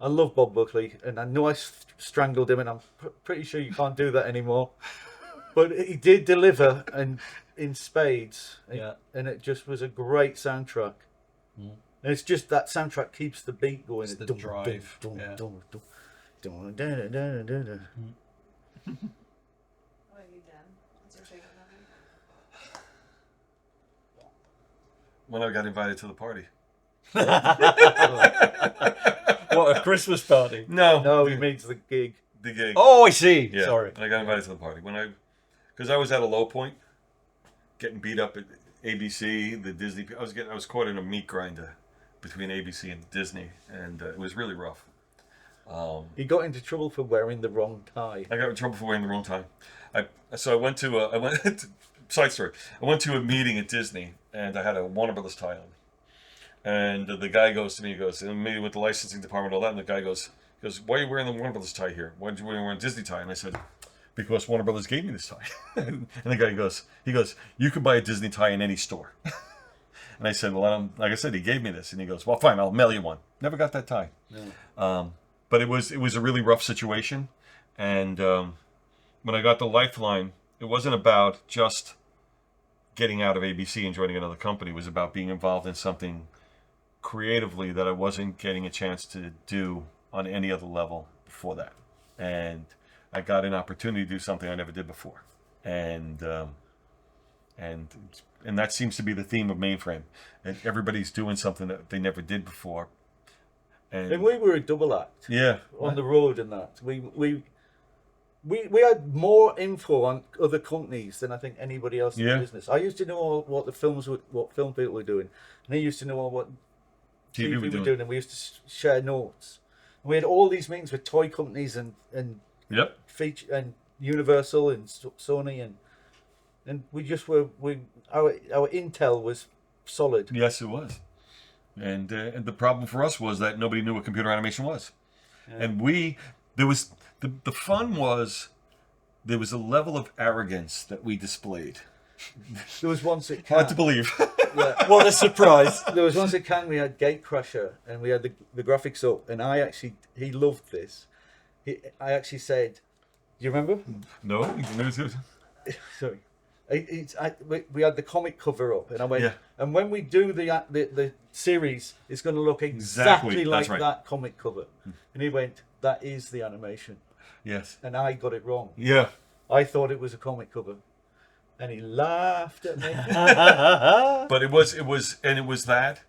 I love Bob Buckley, and I know I strangled him, and I'm pretty sure you can't do that anymore. But he did deliver, and in spades. Yeah. And it just was a great soundtrack. And it's just that soundtrack keeps the beat going. It's the Dum, drive, dum, yeah. dum, dum, dum, dum, dum, dum, dum, dum. What about you, Dan? What's your favorite memory? When I got invited to the party. What, a Christmas party? No, he means the gig. The gig. Oh, I see. Yeah, Sorry. I got invited to the party because I was at a low point, getting beat up at ABC, the Disney. I was caught in a meat grinder between ABC and Disney, and it was really rough. He got into trouble for wearing the wrong tie. I got in trouble for wearing the wrong tie. I went to side story. I went to a meeting at Disney, and I had a Warner Brothers tie on. And the guy goes to me, he goes, in a meeting with the licensing department, all that, and the guy goes, why are you wearing the Warner Brothers tie here? Why did you wear a Disney tie? And I said, because Warner Brothers gave me this tie. And the guy goes, you could buy a Disney tie in any store. And I said, well, like I said, he gave me this. And he goes, well, fine, I'll mail you one. Never got that tie. No. But it was a really rough situation. And when I got the Lifeline, it wasn't about just getting out of ABC and joining another company. It was about being involved in something creatively that I wasn't getting a chance to do on any other level before that. And I got an opportunity to do something I never did before. And that seems to be the theme of Mainframe. And everybody's doing something that they never did before. And we were a double act. Yeah. On the road and that. We had more info on other companies than I think anybody else in the business. I used to know all what film people were doing, and they used to know all what TV were doing, and we used to share notes. And we had all these meetings with toy companies and feature and Universal and Sony and we just were our intel was solid. Yes, it was. And the problem for us was that nobody knew what computer animation was, and the fun was there was a level of arrogance that we displayed. There was once at Hard to Cannes. believe. Yeah. What a surprise. There was once at Cannes we had Gatecrasher and we had the graphics up, and he loved this. I actually said, do you remember? No. Sorry. We had the comic cover up, and I went, and when we do the series, it's going to look exactly like that comic cover. And he went, that is the animation. Yes. And I got it wrong. Yeah. I thought it was a comic cover. And he laughed at me. But it was that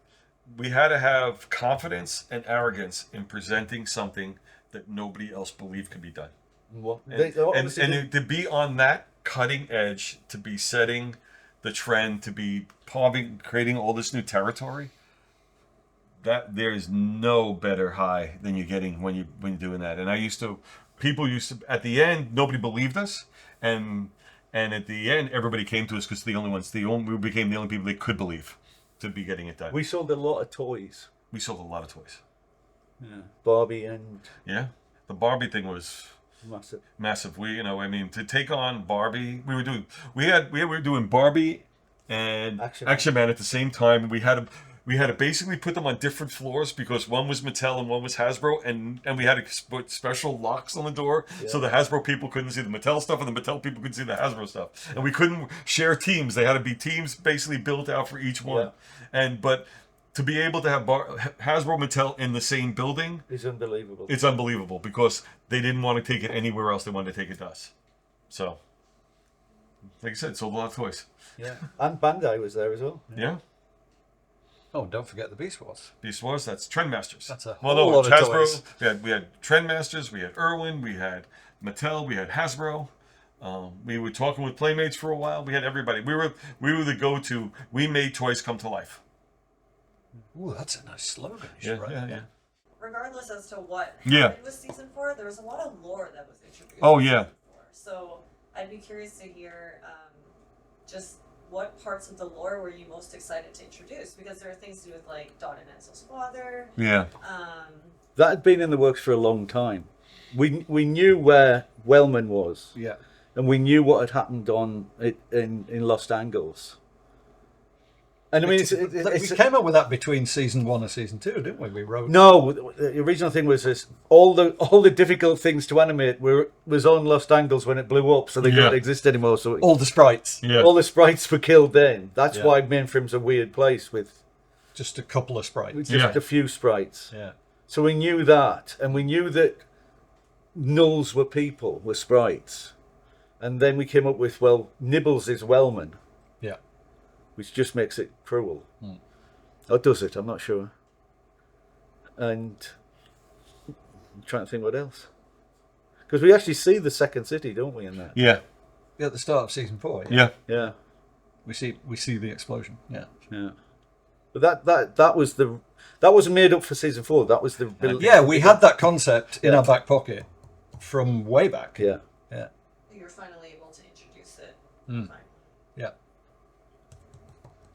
we had to have confidence and arrogance in presenting something that nobody else believed could be done. And to be on that cutting edge, to be setting the trend, to be creating all this new territory, that there is no better high than you're getting when you're doing that. And people used to, at the end, nobody believed us, and at the end, everybody came to us because we became the only people they could believe to be getting it done. We sold a lot of toys. We sold a lot of toys. Yeah. Barbie and... Yeah. The Barbie thing was... Massive. To take on Barbie, we were doing Barbie and Action Man at the same time. We had to basically put them on different floors because one was Mattel and one was Hasbro, and we had to put special locks on the door so the Hasbro people couldn't see the Mattel stuff and the Mattel people couldn't see the Hasbro stuff. And we couldn't share teams. They had to be teams basically built out for each one. But to be able to have Hasbro Mattel in the same building is unbelievable. It's unbelievable because they didn't want to take it anywhere else. They wanted to take it to us. So, like I said, sold a lot of toys. Yeah, and Bandai was there as well. Yeah. Oh, don't forget the Beast Wars. Beast Wars, that's Trendmasters. That's a whole lot of toys. We had Trendmasters, we had Irwin, we had Mattel, we had Hasbro. We were talking with Playmates for a while. We had everybody. We were the go-to. We made toys come to life. Ooh, that's a nice slogan. Yeah. Regardless as to what Yeah. happened with season 4, there was a lot of lore that was introduced. Oh, in yeah. season 4. So I'd be curious to hear just what parts of the lore were you most excited to introduce? Because there are things to do with like Dot and Ensel's father. Yeah. That had been in the works for a long time. We knew where Wellman was. Yeah. And we knew what had happened in Lost Angles. And I mean, we came up with that between season 1 and season 2, didn't we? We wrote. no. The original thing was this: all the difficult things to animate was on Lost Angles when it blew up, so they don't exist anymore. So All the sprites. Yeah. all the sprites were killed then. That's Yeah. why Mainframe's a weird place with Just a couple of sprites. just a few sprites. Yeah. So we knew that, and we knew that nulls were people, were sprites, and then we came up with Nibbles is Wellman, Yeah. which just makes it cruel. Or does it? I'm not sure. And I'm trying to think what else. Because we actually see the second city, don't we, in that? Yeah. At the start of season 4. Yeah. Yeah. We see the explosion. Yeah. Yeah. But that wasn't made up for season 4. That was the Yeah, we had that concept in our back pocket from way back. Yeah. Yeah. You were finally able to introduce it. Mm. Finally. Yeah.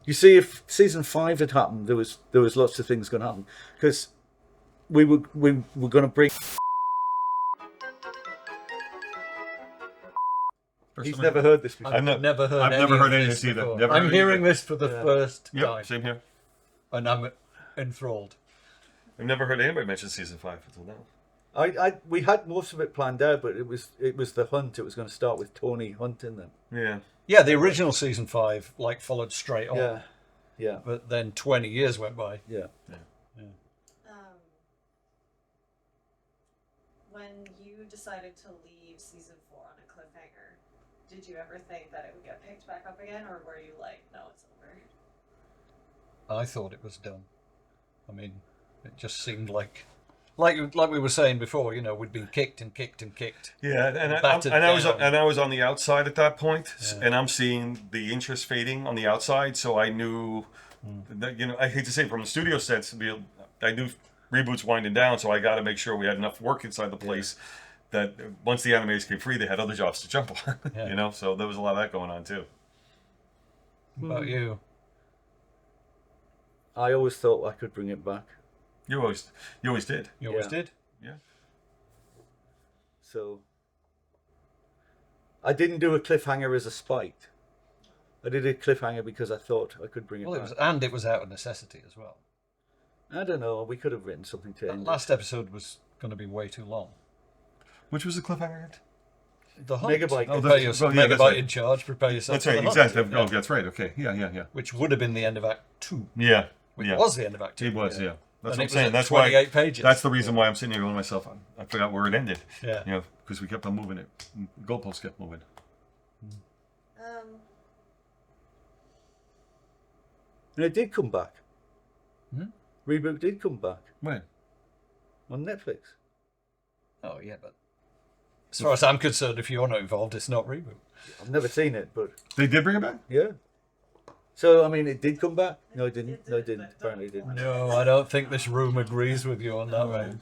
You see, if season 5 had happened, there was lots of things going to happen because we were going to bring. He's never heard this before. I've never heard. I've any never heard of any of this this either. before. Never I'm heard hearing anything. this for the first Yep. time, Same here. and I'm enthralled. I've never heard anybody mention season 5 until now. We had most of it planned out, but it was the hunt. It was going to start with Tony hunting them. Yeah. Yeah, the original season 5 followed straight on. Yeah, yeah, But then 20 years went by. yeah. When you decided to leave season 4 on a cliffhanger, did you ever think that it would get picked back up again, or were you like, no, it's over? I thought it was done. I mean, it just seemed like we were saying before. We'd been kicked and kicked and kicked. Yeah, Battered I was down. on the outside at that point, and I'm seeing the interest fading on the outside. So I knew, that, I hate to say it from the studio sense, I knew ReBoot's winding down, so I got to make sure we had enough work inside the place that once the animators came free, they had other jobs to jump on. Yeah. So there was a lot of that going on too. What about you? I always thought I could bring it back. You always did. You always Yeah. did. Yeah. So I didn't do a cliffhanger as a spite. I did a cliffhanger because I thought I could bring it Well, back. it was out of necessity as well. I don't know. We could have written something to That end it. last episode was going to be way too long. Which was the cliffhanger? The hunt. Megabyte. Oh, Prepare yourself, yeah, that's Megabyte right. in charge. Prepare yourself. That's for right. the hunt. Exactly. Yeah. Oh, that's right. Okay. Yeah. Which would have been the end of Act 2. Yeah. Which Yeah. was the end of Act 2. It was. Yeah. That's And what I'm it was saying. at That's why. 28 pages. That's the reason why I'm sitting here going to myself. I forgot where it ended. Yeah. Because we kept on moving it. Goalposts kept moving. And it did come back. Hmm? Reboot did come back When? on Netflix. Oh, yeah, but as far as I'm concerned, if you're not involved, it's not ReBoot. I've never seen it, but They did bring it back? yeah. So, I mean, it did come back? No, it didn't. No, it didn't. Apparently it didn't. No, I don't think this room agrees with you on that one.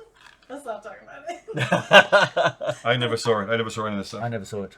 Let's not talk about it. I never saw it. I never saw any of this stuff. I never saw it.